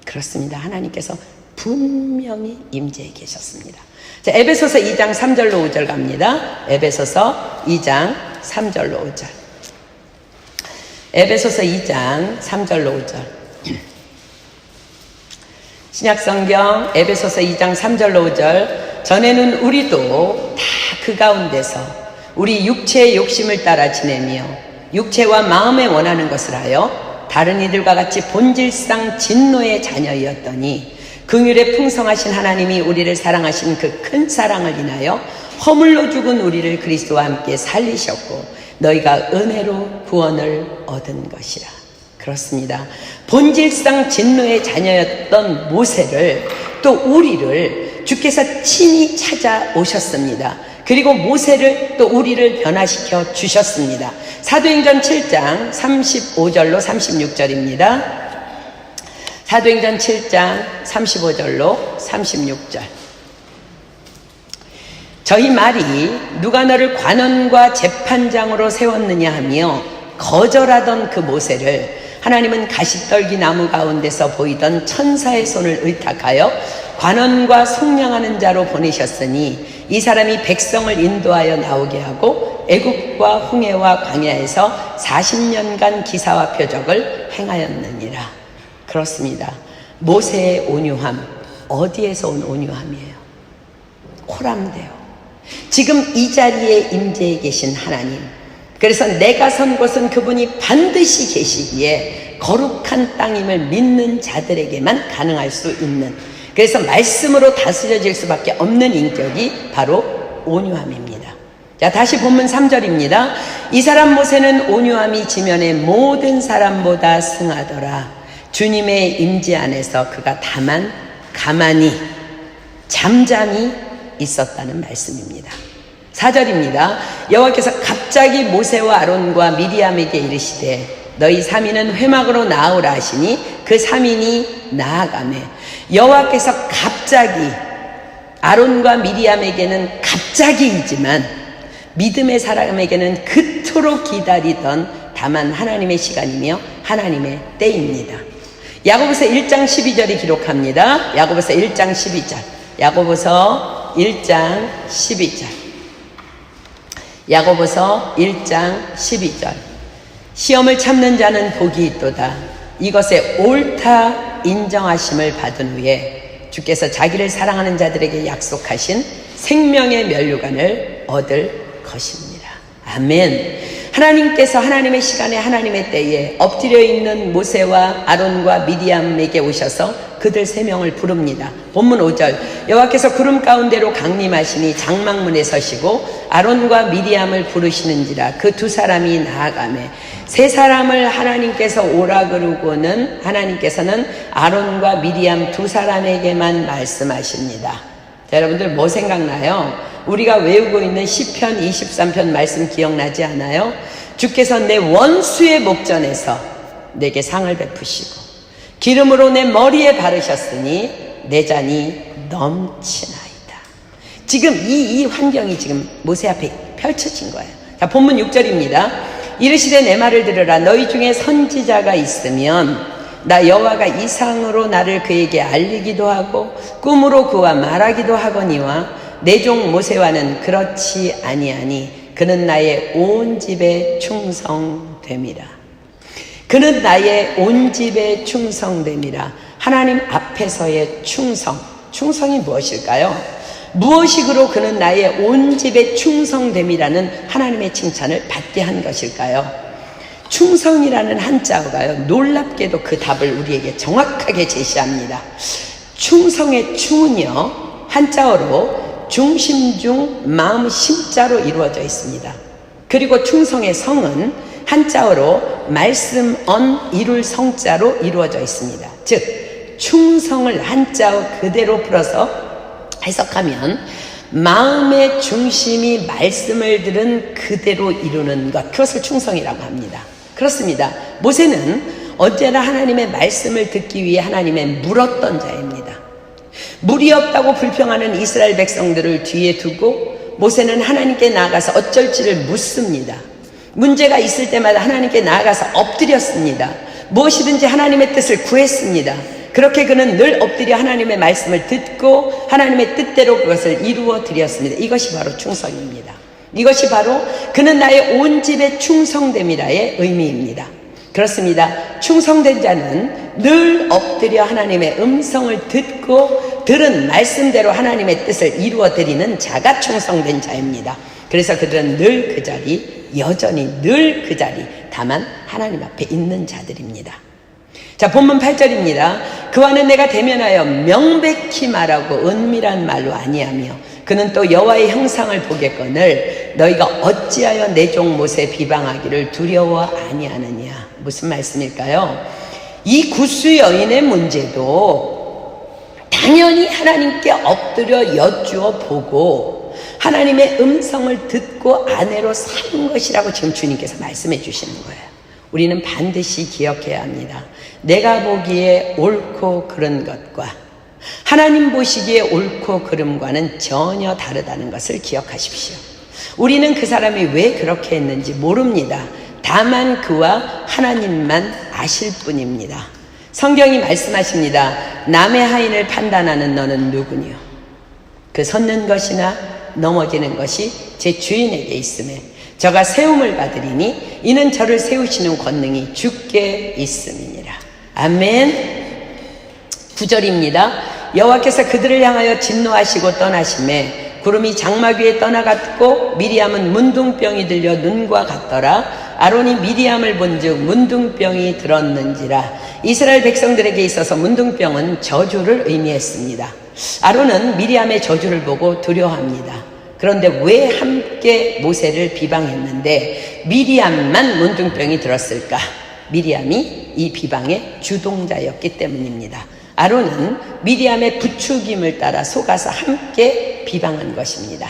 그렇습니다. 하나님께서 분명히 임재해 계셨습니다. 자, 에베소서 2장 3절로 5절 갑니다. 에베소서 2장 3절로 5절. 에베소서 2장 3절로 5절. 신약성경 에베소서 2장 3절로 5절. 전에는 우리도 다 그 가운데서 우리 육체의 욕심을 따라 지내며 육체와 마음에 원하는 것을 하여 다른 이들과 같이 본질상 진노의 자녀이었더니 긍휼에 풍성하신 하나님이 우리를 사랑하신 그 큰 사랑을 인하여 허물로 죽은 우리를 그리스도와 함께 살리셨고 너희가 은혜로 구원을 얻은 것이라. 그렇습니다. 본질상 진노의 자녀였던 모세를 또 우리를 주께서 친히 찾아오셨습니다. 그리고 모세를 또 우리를 변화시켜 주셨습니다. 사도행전 7장 35절로 36절입니다. 사도행전 7장 35절로 36절. 저희 말이 누가 너를 관원과 재판장으로 세웠느냐 하며 거절하던 그 모세를 하나님은 가시떨기 나무 가운데서 보이던 천사의 손을 의탁하여 관원과 속량하는 자로 보내셨으니 이 사람이 백성을 인도하여 나오게 하고 애굽과 홍해와 광야에서 40년간 기사와 표적을 행하였느니라. 그렇습니다. 모세의 온유함, 어디에서 온 온유함이에요? 호람대요. 지금 이 자리에 임재해 계신 하나님, 그래서 내가 선 곳은 그분이 반드시 계시기에 거룩한 땅임을 믿는 자들에게만 가능할 수 있는, 그래서 말씀으로 다스려질 수밖에 없는 인격이 바로 온유함입니다. 자, 다시 본문 3절입니다. 이 사람 모세는 온유함이 지면의 모든 사람보다 승하더라. 주님의 임재 안에서 그가 다만 가만히 잠잠히 있었다는 말씀입니다. 4절입니다. 여호와께서 갑자기 모세와 아론과 미리암에게 이르시되 너희 3인은 회막으로 나아오라 하시니 그 3인이 나아가매 여호와께서 갑자기 아론과 미리암에게는 갑자기이지만 믿음의 사람에게는 그토록 기다리던 다만 하나님의 시간이며 하나님의 때입니다. 야고보서 1장 12절이 기록합니다. 야고보서 1장 12절. 야고보서 1장 12절. 야고보서 1장 12절. 시험을 참는 자는 복이 있도다. 이것에 옳다 인정하심을 받은 후에 주께서 자기를 사랑하는 자들에게 약속하신 생명의 면류관을 얻을 것입니다. 아멘. 하나님께서 하나님의 시간에 하나님의 때에 엎드려 있는 모세와 아론과 미리암에게 오셔서 그들 3명을 부릅니다. 본문 5절. 여호와께서 구름 가운데로 강림하시니 장막문에 서시고 아론과 미리암을 부르시는지라 그 2사람이 나아가매 3사람을 하나님께서 오라 그러고는 하나님께서는 아론과 미리암 2사람에게만 말씀하십니다. 자, 여러분들 뭐 생각나요? 우리가 외우고 있는 시편 23편 말씀 기억나지 않아요? 주께서 내 원수의 목전에서 내게 상을 베푸시고 기름으로 내 머리에 바르셨으니 내 잔이 넘치나이다. 지금 이 환경이 지금 모세 앞에 펼쳐진 거예요. 자, 본문 6절입니다. 이르시되 내 말을 들으라. 너희 중에 선지자가 있으면 나 여호와가 이상으로 나를 그에게 알리기도 하고 꿈으로 그와 말하기도 하거니와 내 종 모세와는 그렇지 아니하니 그는 나의 온 집에 충성됨이라. 그는 나의 온 집에 충성됨이라. 하나님 앞에서의 충성. 충성이 무엇일까요? 무엇이므로 그는 나의 온 집에 충성됨이라는 하나님의 칭찬을 받게 한 것일까요? 충성이라는 한자어가요, 놀랍게도 그 답을 우리에게 정확하게 제시합니다. 충성의 충은요, 한자어로 중심 중 마음 심자로 이루어져 있습니다. 그리고 충성의 성은 한자어로 말씀 언 이룰 성자로 이루어져 있습니다. 즉 충성을 한자어 그대로 풀어서 해석하면 마음의 중심이 말씀을 들은 그대로 이루는 것, 그것을 충성이라고 합니다. 그렇습니다. 모세는 언제나 하나님의 말씀을 듣기 위해 하나님의 물었던 자입니다. 물이 없다고 불평하는 이스라엘 백성들을 뒤에 두고 모세는 하나님께 나아가서 어쩔지를 묻습니다. 문제가 있을 때마다 하나님께 나아가서 엎드렸습니다. 무엇이든지 하나님의 뜻을 구했습니다. 그렇게 그는 늘 엎드려 하나님의 말씀을 듣고 하나님의 뜻대로 그것을 이루어 드렸습니다. 이것이 바로 충성입니다. 이것이 바로 그는 나의 온 집에 충성됨이라의 의미입니다. 그렇습니다. 충성된 자는 늘 엎드려 하나님의 음성을 듣고 들은 말씀대로 하나님의 뜻을 이루어 드리는 자가 충성된 자입니다. 그래서 그들은 늘 그 자리, 여전히 늘 그 자리, 다만 하나님 앞에 있는 자들입니다. 자, 본문 8절입니다. 그와는 내가 대면하여 명백히 말하고 은밀한 말로 아니하며 그는 또 여호와의 형상을 보겠거늘 너희가 어찌하여 내 종 모세 비방하기를 두려워 아니하느냐. 무슨 말씀일까요? 이 구스 여인의 문제도 당연히 하나님께 엎드려 여쭈어 보고 하나님의 음성을 듣고 아내로 사는 것이라고 지금 주님께서 말씀해 주시는 거예요. 우리는 반드시 기억해야 합니다. 내가 보기에 옳고 그른 것과 하나님 보시기에 옳고 그름과는 전혀 다르다는 것을 기억하십시오. 우리는 그 사람이 왜 그렇게 했는지 모릅니다. 다만 그와 하나님만 아실 뿐입니다. 성경이 말씀하십니다. 남의 하인을 판단하는 너는 누구니요? 그 섰는 것이나 넘어지는 것이 제 주인에게 있음에 저가 세움을 받으리니 이는 저를 세우시는 권능이 주께 있음이니라. 아멘. 9절입니다. 여호와께서 그들을 향하여 진노하시고 떠나심에 구름이 장막 위에 떠나갔고 미리암은 문둥병이 들려 눈과 같더라. 아론이 미리암을 본즉 문둥병이 들었는지라. 이스라엘 백성들에게 있어서 문둥병은 저주를 의미했습니다. 아론은 미리암의 저주를 보고 두려워합니다. 그런데 왜 함께 모세를 비방했는데 미리암만 문둥병이 들었을까? 미리암이 이 비방의 주동자였기 때문입니다. 아론은 미리암의 부추김을 따라 속아서 함께 비방한 것입니다.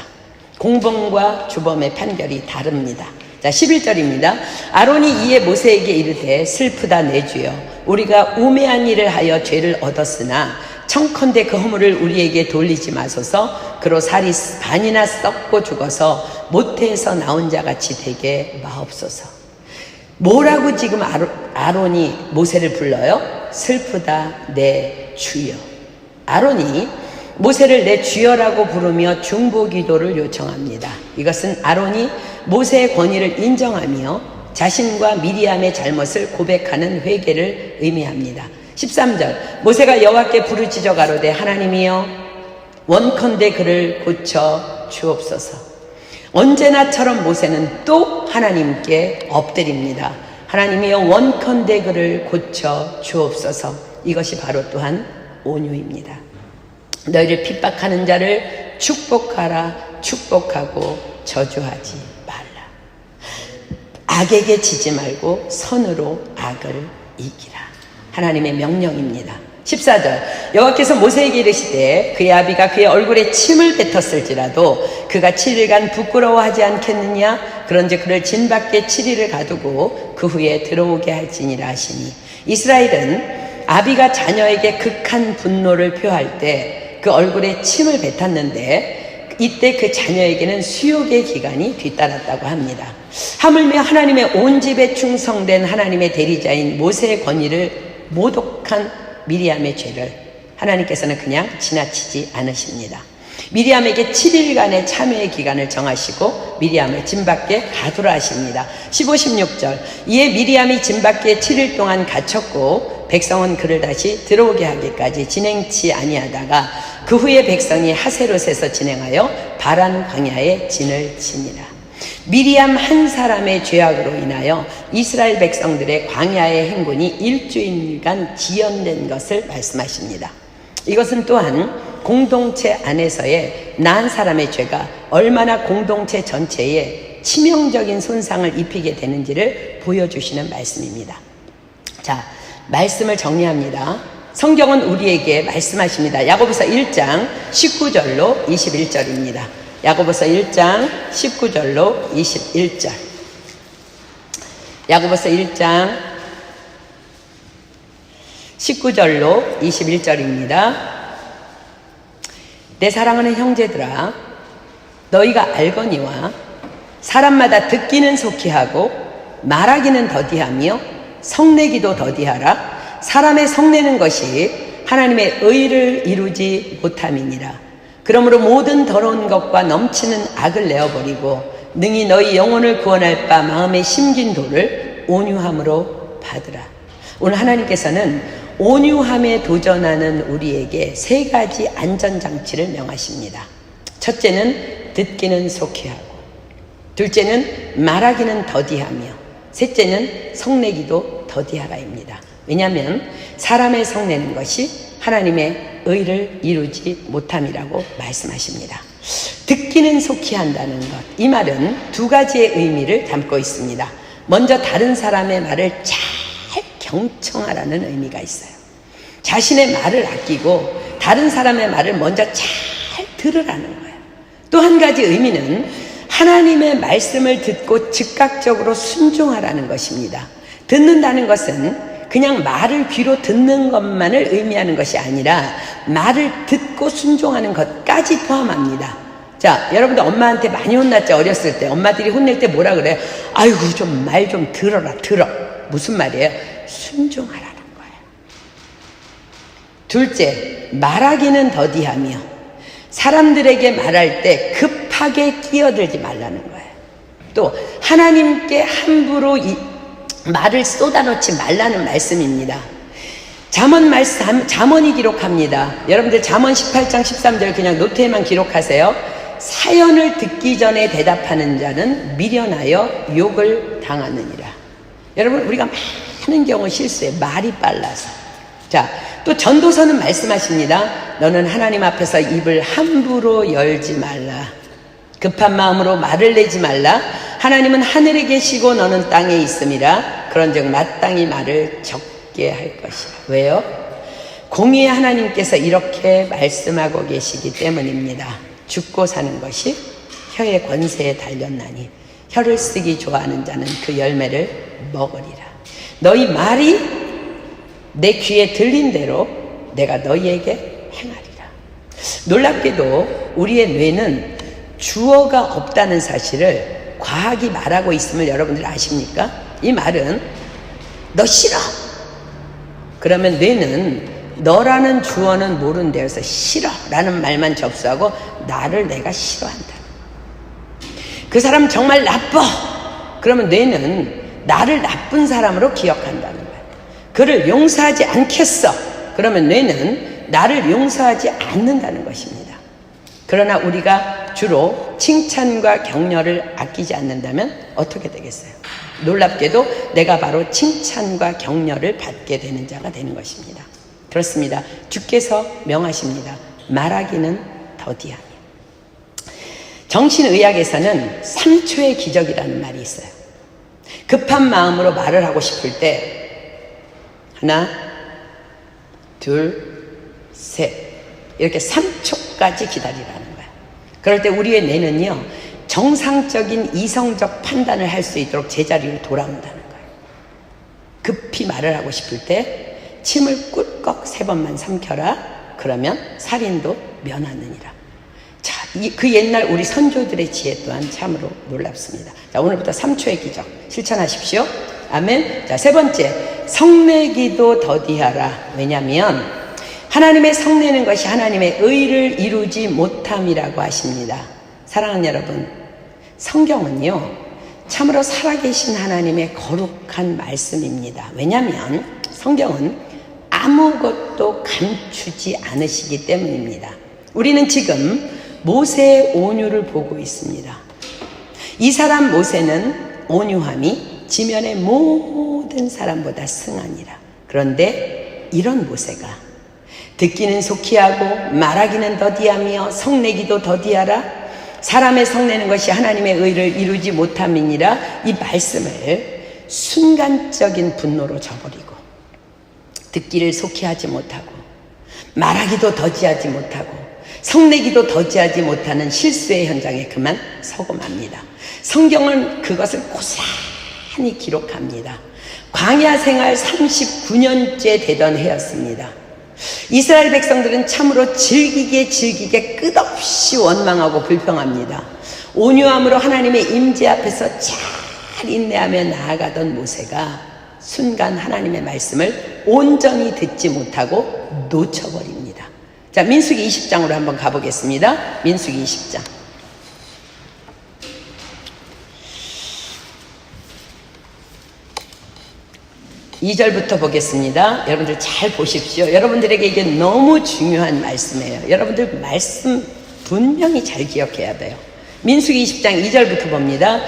공범과 주범의 판결이 다릅니다. 자, 11절입니다. 아론이 이에 모세에게 이르되 슬프다 내 주여 우리가 우매한 일을 하여 죄를 얻었으나 청컨대 그 허물을 우리에게 돌리지 마소서. 그로 살이 반이나 썩고 죽어서 모태에서 나온 자같이 되게 마옵소서. 뭐라고 지금 아론이 모세를 불러요? 슬프다 내 주여. 아론이 모세를 내 주여라고 부르며 중보기도를 요청합니다. 이것은 아론이 모세의 권위를 인정하며 자신과 미리암의 잘못을 고백하는 회개를 의미합니다. 13절 모세가 여호와께 부르짖어 가로되 하나님이여 원컨대 그를 고쳐 주옵소서. 언제나처럼 모세는 또 하나님께 엎드립니다. 하나님이여 원컨대 그를 고쳐 주옵소서. 이것이 바로 또한 온유입니다. 너희를 핍박하는 자를 축복하라. 축복하고 저주하지 말라. 악에게 지지 말고 선으로 악을 이기라. 하나님의 명령입니다. 14절 여호와께서 모세에게 이르시되 그의 아비가 그의 얼굴에 침을 뱉었을지라도 그가 7일간 부끄러워하지 않겠느냐. 그런즉 그를 진 밖에 7일을 가두고 그 후에 들어오게 할지니라 하시니. 이스라엘은 아비가 자녀에게 극한 분노를 표할 때 그 얼굴에 침을 뱉었는데 이때 그 자녀에게는 수욕의 기간이 뒤따랐다고 합니다. 하물며 하나님의 온 집에 충성된 하나님의 대리자인 모세의 권위를 모독한 미리암의 죄를 하나님께서는 그냥 지나치지 않으십니다. 미리암에게 7일간의 참회의 기간을 정하시고 미리암을 진 밖에 가두라 하십니다. 15, 16절 이에 미리암이 진 밖에 7일 동안 갇혔고 백성은 그를 다시 들어오게 하기까지 진행치 아니하다가 그 후에 백성이 하세롯에서 진행하여 바란 광야에 진을 치니라. 미리암 한 사람의 죄악으로 인하여 이스라엘 백성들의 광야의 행군이 일주일간 지연된 것을 말씀하십니다. 이것은 또한 공동체 안에서의 난 사람의 죄가 얼마나 공동체 전체에 치명적인 손상을 입히게 되는지를 보여주시는 말씀입니다. 자, 말씀을 정리합니다. 성경은 우리에게 말씀하십니다. 야고보서 1장 19절로 21절입니다. 야고보서 1장 19절로 21절. 야고보서 1장 19절로 21절입니다. 내 사랑하는 형제들아, 너희가 알거니와 사람마다 듣기는 속히 하고 말하기는 더디하며 성내기도 더디하라. 사람의 성내는 것이 하나님의 의를 이루지 못함이니라. 그러므로 모든 더러운 것과 넘치는 악을 내어버리고 능히 너희 영혼을 구원할 바 마음에 심긴 도를 온유함으로 받으라. 오늘 하나님께서는 온유함에 도전하는 우리에게 세 가지 안전장치를 명하십니다. 첫째는 듣기는 속히 하고, 둘째는 말하기는 더디하며, 셋째는 성내기도 더디하라입니다. 왜냐하면 사람의 성내는 것이 하나님의 의를 이루지 못함이라고 말씀하십니다. 듣기는 속히 한다는 것, 이 말은 두 가지의 의미를 담고 있습니다. 먼저 다른 사람의 말을 잘 경청하라는 의미가 있어요. 자신의 말을 아끼고 다른 사람의 말을 먼저 잘 들으라는 거예요. 또 한 가지 의미는 하나님의 말씀을 듣고 즉각적으로 순종하라는 것입니다. 듣는다는 것은 그냥 말을 귀로 듣는 것만을 의미하는 것이 아니라 말을 듣고 순종하는 것까지 포함합니다. 자, 여러분들 엄마한테 많이 혼났죠? 어렸을 때 엄마들이 혼낼 때 뭐라 그래요? 아이고 좀 말 좀 들어라. 무슨 말이에요? 순종하라는 거예요. 둘째, 말하기는 더디하며, 사람들에게 말할 때 급하게 끼어들지 말라는 거예요. 또 하나님께 함부로 말을 쏟아놓지 말라는 말씀입니다. 잠언이 기록합니다. 여러분들 잠언 18장 13절 그냥 노트에만 기록하세요. 사연을 듣기 전에 대답하는 자는 미련하여 욕을 당하느니라. 여러분, 우리가 많은 경우 실수해. 말이 빨라서. 자, 또 전도서는 말씀하십니다. 너는 하나님 앞에서 입을 함부로 열지 말라. 급한 마음으로 말을 내지 말라. 하나님은 하늘에 계시고 너는 땅에 있음이라. 그런즉 마땅히 말을 적게 할 것이라. 왜요? 공의의 하나님께서 이렇게 말씀하고 계시기 때문입니다. 죽고 사는 것이 혀의 권세에 달렸나니 혀를 쓰기 좋아하는 자는 그 열매를 먹으리라. 너희 말이 내 귀에 들린 대로 내가 너희에게 행하리라. 놀랍게도 우리의 뇌는 주어가 없다는 사실을 과학이 말하고 있음을 여러분들 아십니까? 이 말은 너 싫어. 그러면 뇌는 너라는 주어는 모른대어서 싫어라는 말만 접수하고 나를 내가 싫어한다. 그 사람 정말 나빠. 그러면 뇌는 나를 나쁜 사람으로 기억한다는 거예요. 그를 용서하지 않겠어. 그러면 뇌는 나를 용서하지 않는다는 것입니다. 그러나 우리가 주로 칭찬과 격려를 아끼지 않는다면 어떻게 되겠어요? 놀랍게도 내가 바로 칭찬과 격려를 받게 되는 자가 되는 것입니다. 그렇습니다. 주께서 명하십니다. 말하기는 더디하니. 정신의학에서는 3초의 기적이라는 말이 있어요. 급한 마음으로 말을 하고 싶을 때 하나, 둘, 셋 이렇게 3초까지 기다리라는 거예요. 그럴 때 우리의 뇌는요, 정상적인 이성적 판단을 할 수 있도록 제자리로 돌아온다는 거예요. 급히 말을 하고 싶을 때 침을 꿀꺽 3번만 삼켜라. 그러면 살인도 면하느니라. 자, 그 옛날 우리 선조들의 지혜 또한 참으로 놀랍습니다. 자, 오늘부터 3초의 기적 실천하십시오. 아멘. 자, 세 번째, 성내기도 더디하라. 왜냐하면 하나님의 성내는 것이 하나님의 의를 이루지 못함이라고 하십니다. 사랑하는 여러분, 성경은요 참으로 살아계신 하나님의 거룩한 말씀입니다. 왜냐하면 성경은 아무것도 감추지 않으시기 때문입니다. 우리는 지금 모세의 온유를 보고 있습니다. 이 사람 모세는 온유함이 지면의 모든 사람보다 승하니라. 그런데 이런 모세가 듣기는 속히 하고 말하기는 더디하며 성내기도 더디하라. 사람의 성내는 것이 하나님의 의를 이루지 못함이니라. 이 말씀을 순간적인 분노로 저버리고 듣기를 속히 하지 못하고 말하기도 더디하지 못하고 성내기도 더디하지 못하는 실수의 현장에 그만 서고 맙니다. 성경은 그것을 고스란히 기록합니다. 광야 생활 39년째 되던 해였습니다. 이스라엘 백성들은 참으로 즐기게 끝없이 원망하고 불평합니다. 온유함으로 하나님의 임재 앞에서 잘 인내하며 나아가던 모세가 순간 하나님의 말씀을 온전히 듣지 못하고 놓쳐버립니다. 자, 민수기 20장으로 한번 가보겠습니다. 민수기 20장. 2절부터 보겠습니다. 여러분들 잘 보십시오. 여러분들에게 이게 너무 중요한 말씀이에요. 여러분들 말씀 분명히 잘 기억해야 돼요. 민수기 20장 2절부터 봅니다.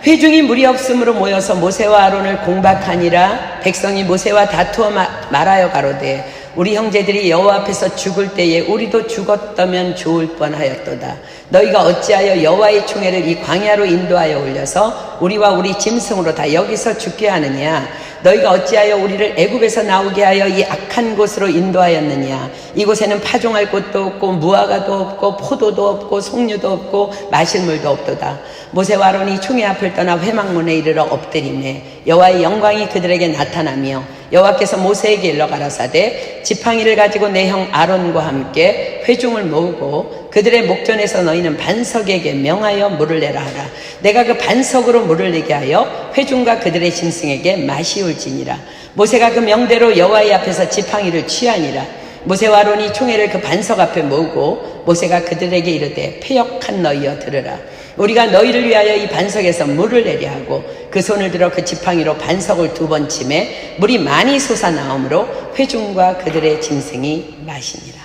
회중이 무리 없음으로 모여서 모세와 아론을 공박하니라. 백성이 모세와 다투어 말하여 가로되 우리 형제들이 여호와 앞에서 죽을 때에 우리도 죽었다면 좋을 뻔하였도다. 너희가 어찌하여 여호와의 총회를 이 광야로 인도하여 올려서 우리와 우리 짐승으로 다 여기서 죽게 하느냐. 너희가 어찌하여 우리를 애굽에서 나오게 하여 이 악한 곳으로 인도하였느냐. 이곳에는 파종할 곳도 없고 무화과도 없고 포도도 없고 송류도 없고 마실 물도 없도다. 모세와 아론이 총회 앞을 떠나 회막문에 이르러 엎드리매 여호와의 영광이 그들에게 나타나며 여호와께서 모세에게 일러 가라사대 지팡이를 가지고 내 형 아론과 함께 회중을 모으고 그들의 목전에서 너희는 반석에게 명하여 물을 내라 하라. 내가 그 반석으로 물을 내게 하여 회중과 그들의 짐승에게 마시올지니라. 모세가 그 명대로 여호와의 앞에서 지팡이를 취하니라. 모세와 아론이 총회를 그 반석 앞에 모으고 모세가 그들에게 이르되 패역한 너희여 들으라. 우리가 너희를 위하여 이 반석에서 물을 내려 하고 그 손을 들어 그 지팡이로 반석을 2번 치매 물이 많이 솟아나오므로 회중과 그들의 짐승이 마시니라.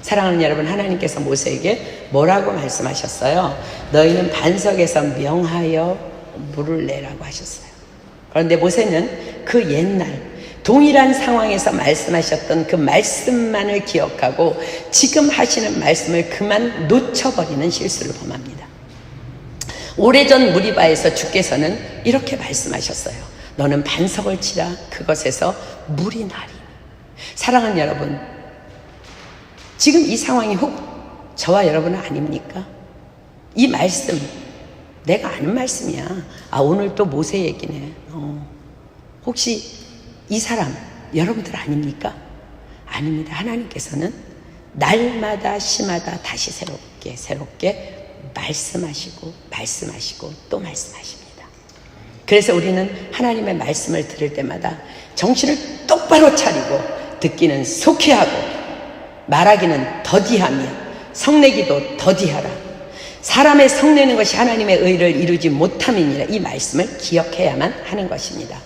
사랑하는 여러분, 하나님께서 모세에게 뭐라고 말씀하셨어요? 너희는 반석에서 명하여 물을 내라고 하셨어요. 그런데 모세는 그 옛날 동일한 상황에서 말씀하셨던 그 말씀만을 기억하고 지금 하시는 말씀을 그만 놓쳐버리는 실수를 범합니다. 오래전 무리바에서 주께서는 이렇게 말씀하셨어요. 너는 반석을 치라. 그것에서 물이 나리니. 사랑하는 여러분, 지금 이 상황이 혹 저와 여러분은 아닙니까? 이 말씀 내가 아는 말씀이야. 오늘 또 모세 얘기네. 혹시 이 사람 여러분들 아닙니까? 아닙니다. 하나님께서는 날마다 시마다 다시 새롭게 말씀하시고 또 말씀하십니다. 그래서 우리는 하나님의 말씀을 들을 때마다 정신을 똑바로 차리고 듣기는 속히 하고 말하기는 더디하며 성내기도 더디하라. 사람의 성내는 것이 하나님의 의를 이루지 못함이니라. 이 말씀을 기억해야만 하는 것입니다.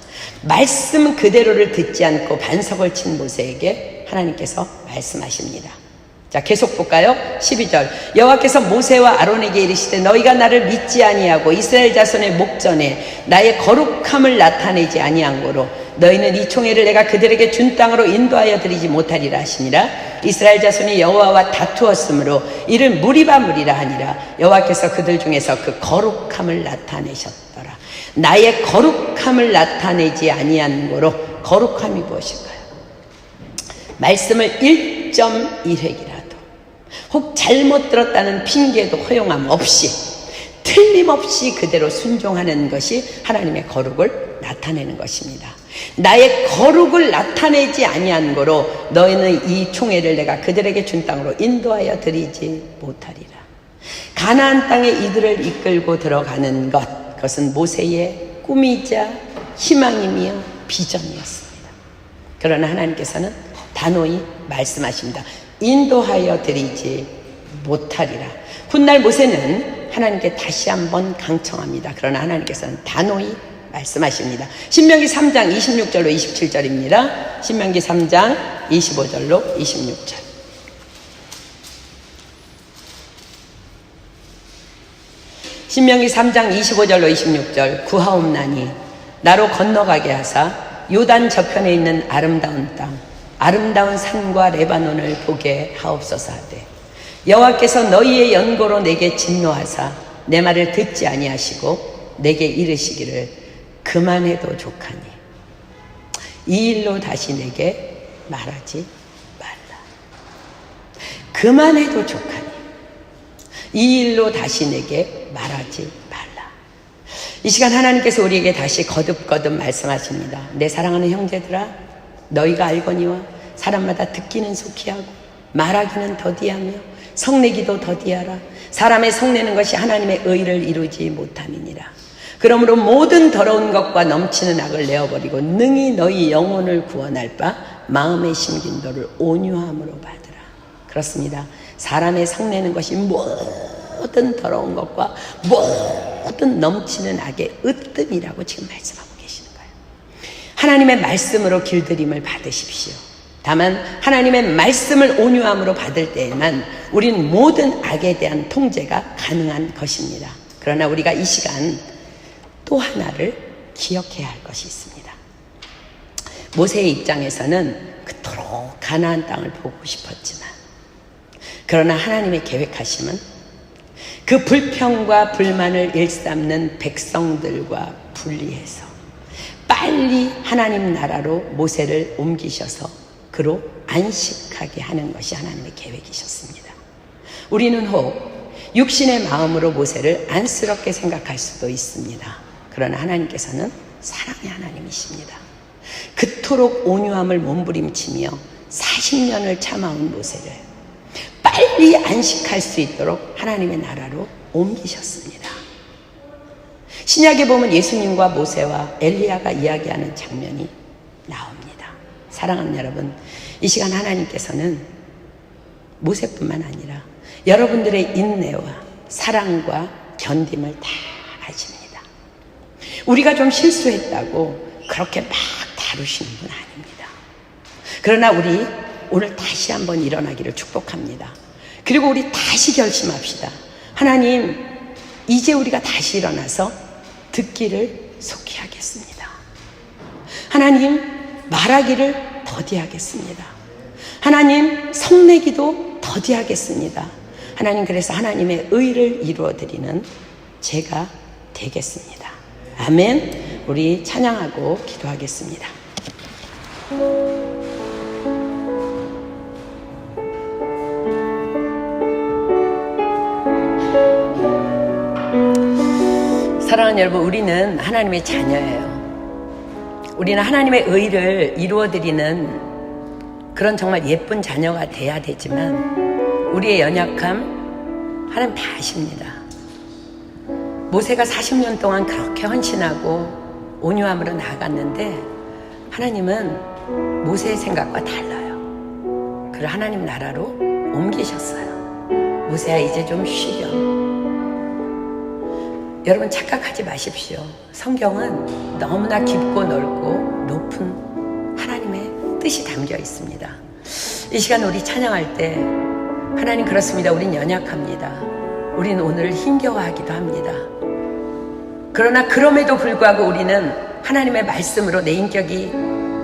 말씀 그대로를 듣지 않고 반석을 친 모세에게 하나님께서 말씀하십니다. 자, 계속 볼까요? 12절. 여호와께서 모세와 아론에게 이르시되 너희가 나를 믿지 아니하고 이스라엘 자손의 목전에 나의 거룩함을 나타내지 아니한 고로 너희는 이 총회를 내가 그들에게 준 땅으로 인도하여 드리지 못하리라 하시니라. 이스라엘 자손이 여호와와 다투었으므로 이를 무리라 하니라. 여호와께서 그들 중에서 그 거룩함을 나타내셨더라. 나의 거룩함을 나타내지 아니한 고로. 거룩함이 무엇일까요? 말씀을 1.1획이라도 혹 잘못 들었다는 핑계도 허용함 없이 틀림없이 그대로 순종하는 것이 하나님의 거룩을 나타내는 것입니다. 나의 거룩을 나타내지 아니한 고로 너희는 이 총회를 내가 그들에게 준 땅으로 인도하여 드리지 못하리라. 가나안 땅에 이들을 이끌고 들어가는 것, 그것은 모세의 꿈이자 희망이며 비전이었습니다. 그러나 하나님께서는 단호히 말씀하십니다. 인도하여 드리지 못하리라. 훗날 모세는 하나님께 다시 한번 강청합니다. 그러나 하나님께서는 단호히 말씀하십니다. 신명기 3장 26절로 27절입니다. 신명기 3장 25절로 26절. 신명기 3장 25절로 26절. 구하옵나니 나로 건너가게 하사 요단 저편에 있는 아름다운 땅 아름다운 산과 레바논을 보게 하옵소서 하되 여호와께서 너희의 연고로 내게 진노하사 내 말을 듣지 아니하시고 내게 이르시기를 그만해도 족하니 이 일로 다시 내게 말하지 말라. 그만해도 족하니 이 일로 다시 내게 말하지 말라. 이 시간 하나님께서 우리에게 다시 거듭거듭 말씀하십니다. 내 사랑하는 형제들아, 너희가 알거니와 사람마다 듣기는 속히 하고 말하기는 더디하며 성내기도 더디하라. 사람의 성내는 것이 하나님의 의를 이루지 못함이니라. 그러므로 모든 더러운 것과 넘치는 악을 내어버리고 능히 너희 영혼을 구원할 바 마음에 심긴 도를 온유함으로 받으라. 그렇습니다. 사람의 성내는 것이 모든 더러운 것과 모든 넘치는 악의 으뜸이라고 지금 말씀하고 계시는 거예요. 하나님의 말씀으로 길들임을 받으십시오. 다만 하나님의 말씀을 온유함으로 받을 때에만 우리는 모든 악에 대한 통제가 가능한 것입니다. 그러나 우리가 이 시간 또 하나를 기억해야 할 것이 있습니다. 모세의 입장에서는 그토록 가나안 땅을 보고 싶었지만, 그러나 하나님의 계획하심은 그 불평과 불만을 일삼는 백성들과 분리해서 빨리 하나님 나라로 모세를 옮기셔서 그로 안식하게 하는 것이 하나님의 계획이셨습니다. 우리는 혹 육신의 마음으로 모세를 안쓰럽게 생각할 수도 있습니다. 그러나 하나님께서는 사랑의 하나님이십니다. 그토록 온유함을 몸부림치며 40년을 참아온 모세를 빨리 안식할 수 있도록 하나님의 나라로 옮기셨습니다. 신약에 보면 예수님과 모세와 엘리야가 이야기하는 장면이 나옵니다. 사랑하는 여러분, 이 시간 하나님께서는 모세뿐만 아니라 여러분들의 인내와 사랑과 견딤을 다 아십니다. 우리가 좀 실수했다고 그렇게 막 다루시는 분 아닙니다. 그러나 우리 오늘 다시 한번 일어나기를 축복합니다. 그리고 우리 다시 결심합시다. 하나님, 이제 우리가 다시 일어나서 듣기를 속히 하겠습니다. 하나님, 말하기를 더디하겠습니다. 하나님, 성내기도 더디하겠습니다. 하나님, 그래서 하나님의 의를 이루어드리는 제가 되겠습니다. 아멘. 우리 찬양하고 기도하겠습니다. 사랑하는 여러분, 우리는 하나님의 자녀예요. 우리는 하나님의 의를 이루어드리는 그런 정말 예쁜 자녀가 돼야 되지만 우리의 연약함 하나님 다 아십니다. 모세가 40년 동안 그렇게 헌신하고 온유함으로 나아갔는데 하나님은 모세의 생각과 달라요. 그를 하나님 나라로 옮기셨어요. 모세야, 이제 좀 쉬렴. 여러분, 착각하지 마십시오. 성경은 너무나 깊고 넓고 높은 하나님의 뜻이 담겨 있습니다. 이 시간 우리 찬양할 때 하나님, 그렇습니다. 우린 연약합니다. 우린 오늘 힘겨워하기도 합니다. 그러나 그럼에도 불구하고 우리는 하나님의 말씀으로 내 인격이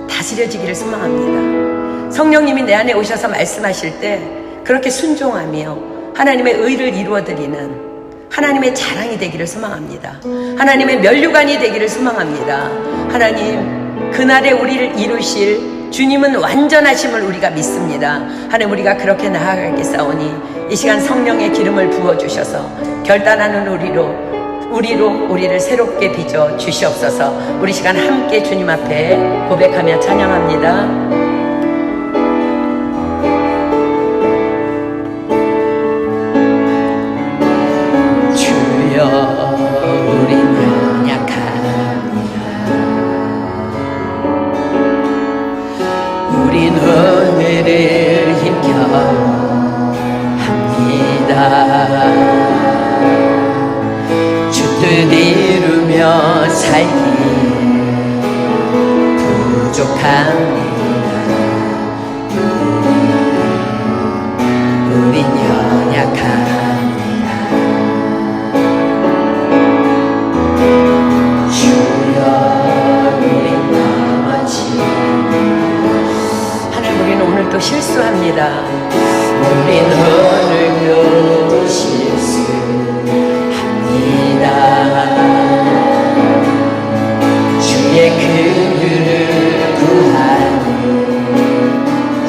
다스려지기를 소망합니다. 성령님이 내 안에 오셔서 말씀하실 때 그렇게 순종하며 하나님의 의를 이루어드리는 하나님의 자랑이 되기를 소망합니다. 하나님의 면류관이 되기를 소망합니다. 하나님, 그날에 우리를 이루실 주님은 완전하심을 우리가 믿습니다. 하나님, 우리가 그렇게 나아가겠사오니 이 시간 성령의 기름을 부어주셔서 결단하는 우리를 새롭게 빚어 주시옵소서. 우리 시간 함께 주님 앞에 고백하며 찬양합니다. 우린 연약합니다. 우린 은혜를 힘겨워합니다. 주 뜻 이루며 살기 부족합니다. 우린 연약합니다. 실수합니다. 우린 오늘도 실수합니다. 주의 긍휼을 구하는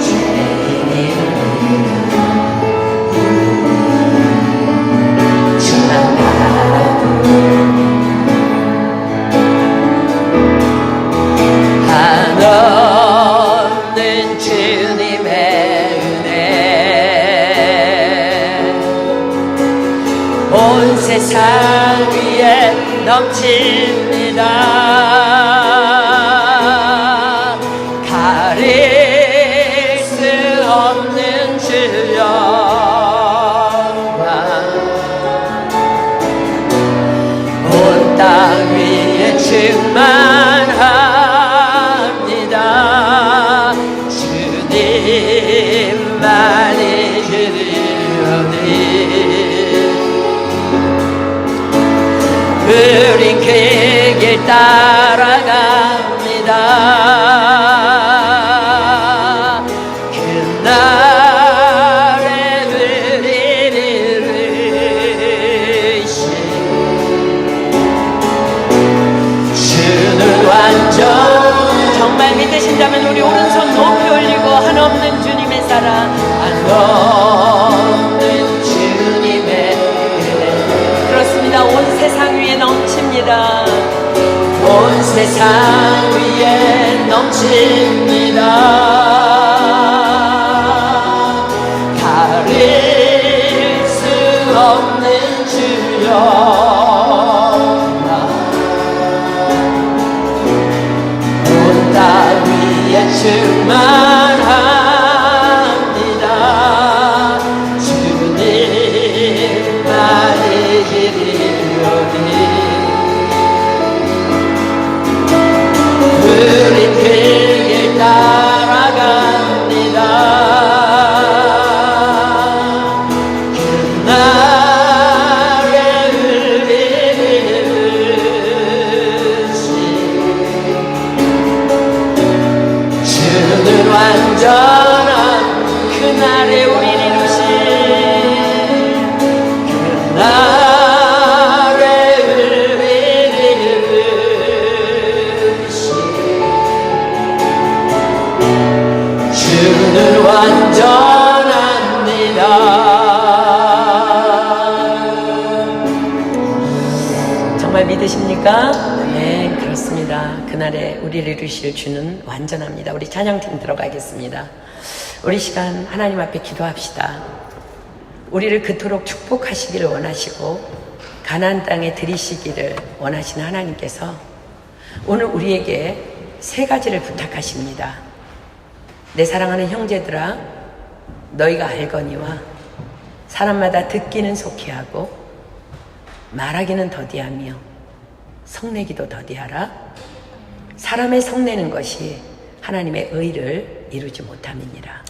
죄인입니다. 주만 한없는 주님의 은혜 온 세상 위에 넘칩니다. 가릴 수 없는 주여 온 땅 위에 충만합니다. 주님만이 그리오니 우린 그 길 따라갑니다. 그날에 우리를 이루신 주는 완전. 정말 믿으신다면 우리 오른손 높이 올리고 한없는 주님의 사랑, 한없는 주님의 은혜. 그렇습니다. 온 세상 위에 넘칩니다. 온 세상 위에 넘칩니다. 가릴 수 없는 주여 온 땅 위에 충만합니다. 주님만이 길이오니 우린 그 길 따라갑니다. 그날에 우리를 부르신 주는 완전한 그날에 우리를 이루신 그날에 우리를 부르신 주는 완전합니다. 정말 믿으십니까? 네, 그렇습니다. 그날에 우리를 이루실 주는 완전합니다. 우리 찬양팀 들어가겠습니다. 우리 시간 하나님 앞에 기도합시다. 우리를 그토록 축복하시기를 원하시고 가나안 땅에 들이시기를 원하시는 하나님께서 오늘 우리에게 세 가지를 부탁하십니다. 내 사랑하는 형제들아, 너희가 알거니와 사람마다 듣기는 속히하고 말하기는 더디하며 성내기도 더디하라. 사람의 성내는 것이 하나님의 의를 이루지 못함이니라.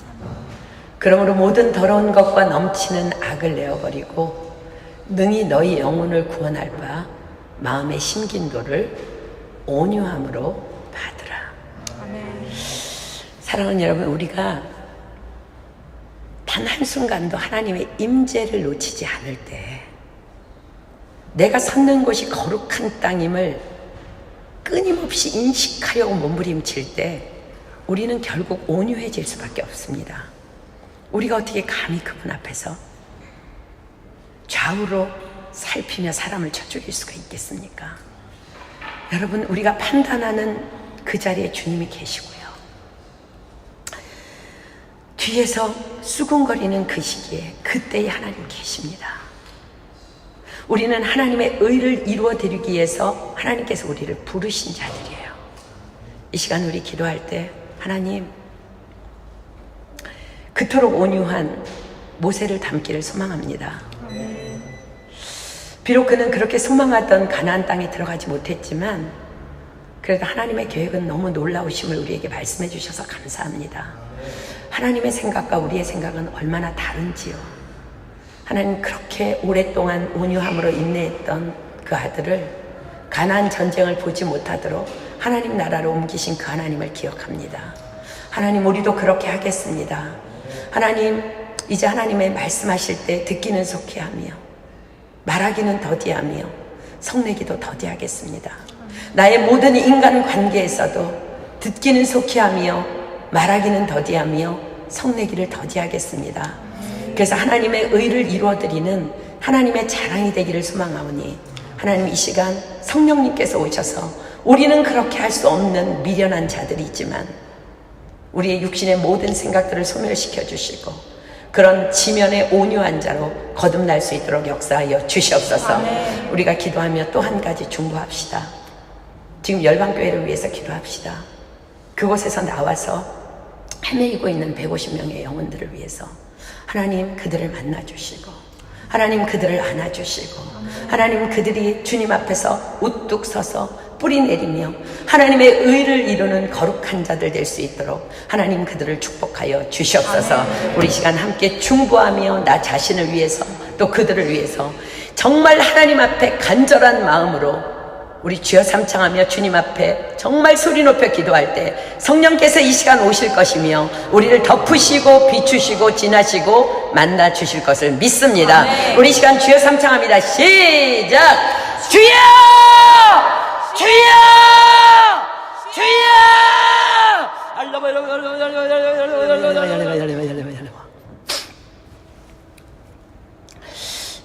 그러므로 모든 더러운 것과 넘치는 악을 내어버리고 능히 너희 영혼을 구원할 바 마음의 심긴도를 온유함으로 받으라. 아멘. 사랑하는 여러분, 우리가 단 한순간도 하나님의 임재를 놓치지 않을 때, 내가 섰는 곳이 거룩한 땅임을 끊임없이 인식하려고 몸부림칠 때 우리는 결국 온유해질 수밖에 없습니다. 우리가 어떻게 감히 그분 앞에서 좌우로 살피며 사람을 쳐 죽일 수가 있겠습니까? 여러분, 우리가 판단하는 그 자리에 주님이 계시고요, 뒤에서 수군거리는 그 시기에 그때에 하나님 계십니다. 우리는 하나님의 의를 이루어드리기 위해서 하나님께서 우리를 부르신 자들이에요. 이 시간 우리 기도할 때 하나님, 그토록 온유한 모세를 닮기를 소망합니다. 비록 그는 그렇게 소망하던 가나안 땅에 들어가지 못했지만 그래도 하나님의 계획은 너무 놀라우심을 우리에게 말씀해 주셔서 감사합니다. 하나님의 생각과 우리의 생각은 얼마나 다른지요. 하나님, 그렇게 오랫동안 온유함으로 인내했던 그 아들을 가나안 전쟁을 보지 못하도록 하나님 나라로 옮기신 그 하나님을 기억합니다. 하나님, 우리도 그렇게 하겠습니다. 하나님, 이제 하나님의 말씀하실 때 듣기는 속히 하며 말하기는 더디하며 성내기도 더디하겠습니다. 나의 모든 인간 관계에서도 듣기는 속히 하며 말하기는 더디하며 성내기를 더디하겠습니다. 그래서 하나님의 의를 이루어드리는 하나님의 자랑이 되기를 소망하오니 하나님, 이 시간 성령님께서 오셔서 우리는 그렇게 할 수 없는 미련한 자들이 있지만 우리의 육신의 모든 생각들을 소멸시켜 주시고 그런 지면의 온유한 자로 거듭날 수 있도록 역사하여 주시옵소서. 우리가 기도하며 또 한 가지 중보합시다. 지금 열방교회를 위해서 기도합시다. 그곳에서 나와서 헤매이고 있는 150명의 영혼들을 위해서 하나님, 그들을 만나주시고 하나님, 그들을 안아주시고 하나님, 그들이 주님 앞에서 우뚝 서서 뿌리 내리며 하나님의 의를 이루는 거룩한 자들 될 수 있도록 하나님, 그들을 축복하여 주시옵소서. 우리 시간 함께 중보하며 나 자신을 위해서 또 그들을 위해서 정말 하나님 앞에 간절한 마음으로 우리 주여 삼창하며 주님 앞에 정말 소리 높여 기도할 때 성령께서 이 시간 오실 것이며 우리를 덮으시고 비추시고 지나시고 만나 주실 것을 믿습니다. 우리 시간 주여 삼창합니다. 시작! 주여! 주여! 주여!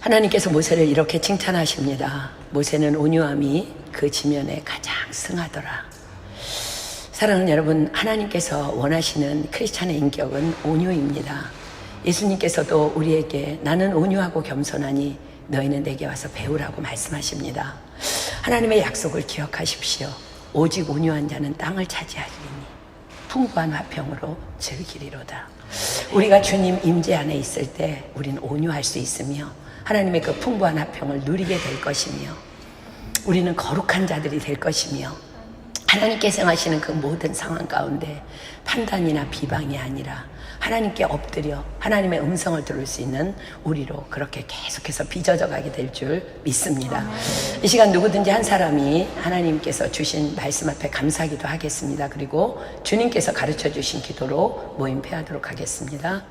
하나님께서 모세를 이렇게 칭찬하십니다. 모세는 온유함이 그 지면에 가장 승하더라. 사랑하는 여러분, 하나님께서 원하시는 크리스찬의 인격은 온유입니다. 예수님께서도 우리에게 나는 온유하고 겸손하니 너희는 내게 와서 배우라고 말씀하십니다. 하나님의 약속을 기억하십시오. 오직 온유한 자는 땅을 차지하리니 풍부한 화평으로 즐기리로다. 우리가 주님 임재 안에 있을 때 우리는 온유할 수 있으며 하나님의 그 풍부한 화평을 누리게 될 것이며 우리는 거룩한 자들이 될 것이며 하나님께서 행하시는 그 모든 상황 가운데 판단이나 비방이 아니라 하나님께 엎드려 하나님의 음성을 들을 수 있는 우리로 그렇게 계속해서 빚어져 가게 될 줄 믿습니다. 이 시간 누구든지 한 사람이 하나님께서 주신 말씀 앞에 감사하기도 하겠습니다. 그리고 주님께서 가르쳐 주신 기도로 모임 패하도록 하겠습니다.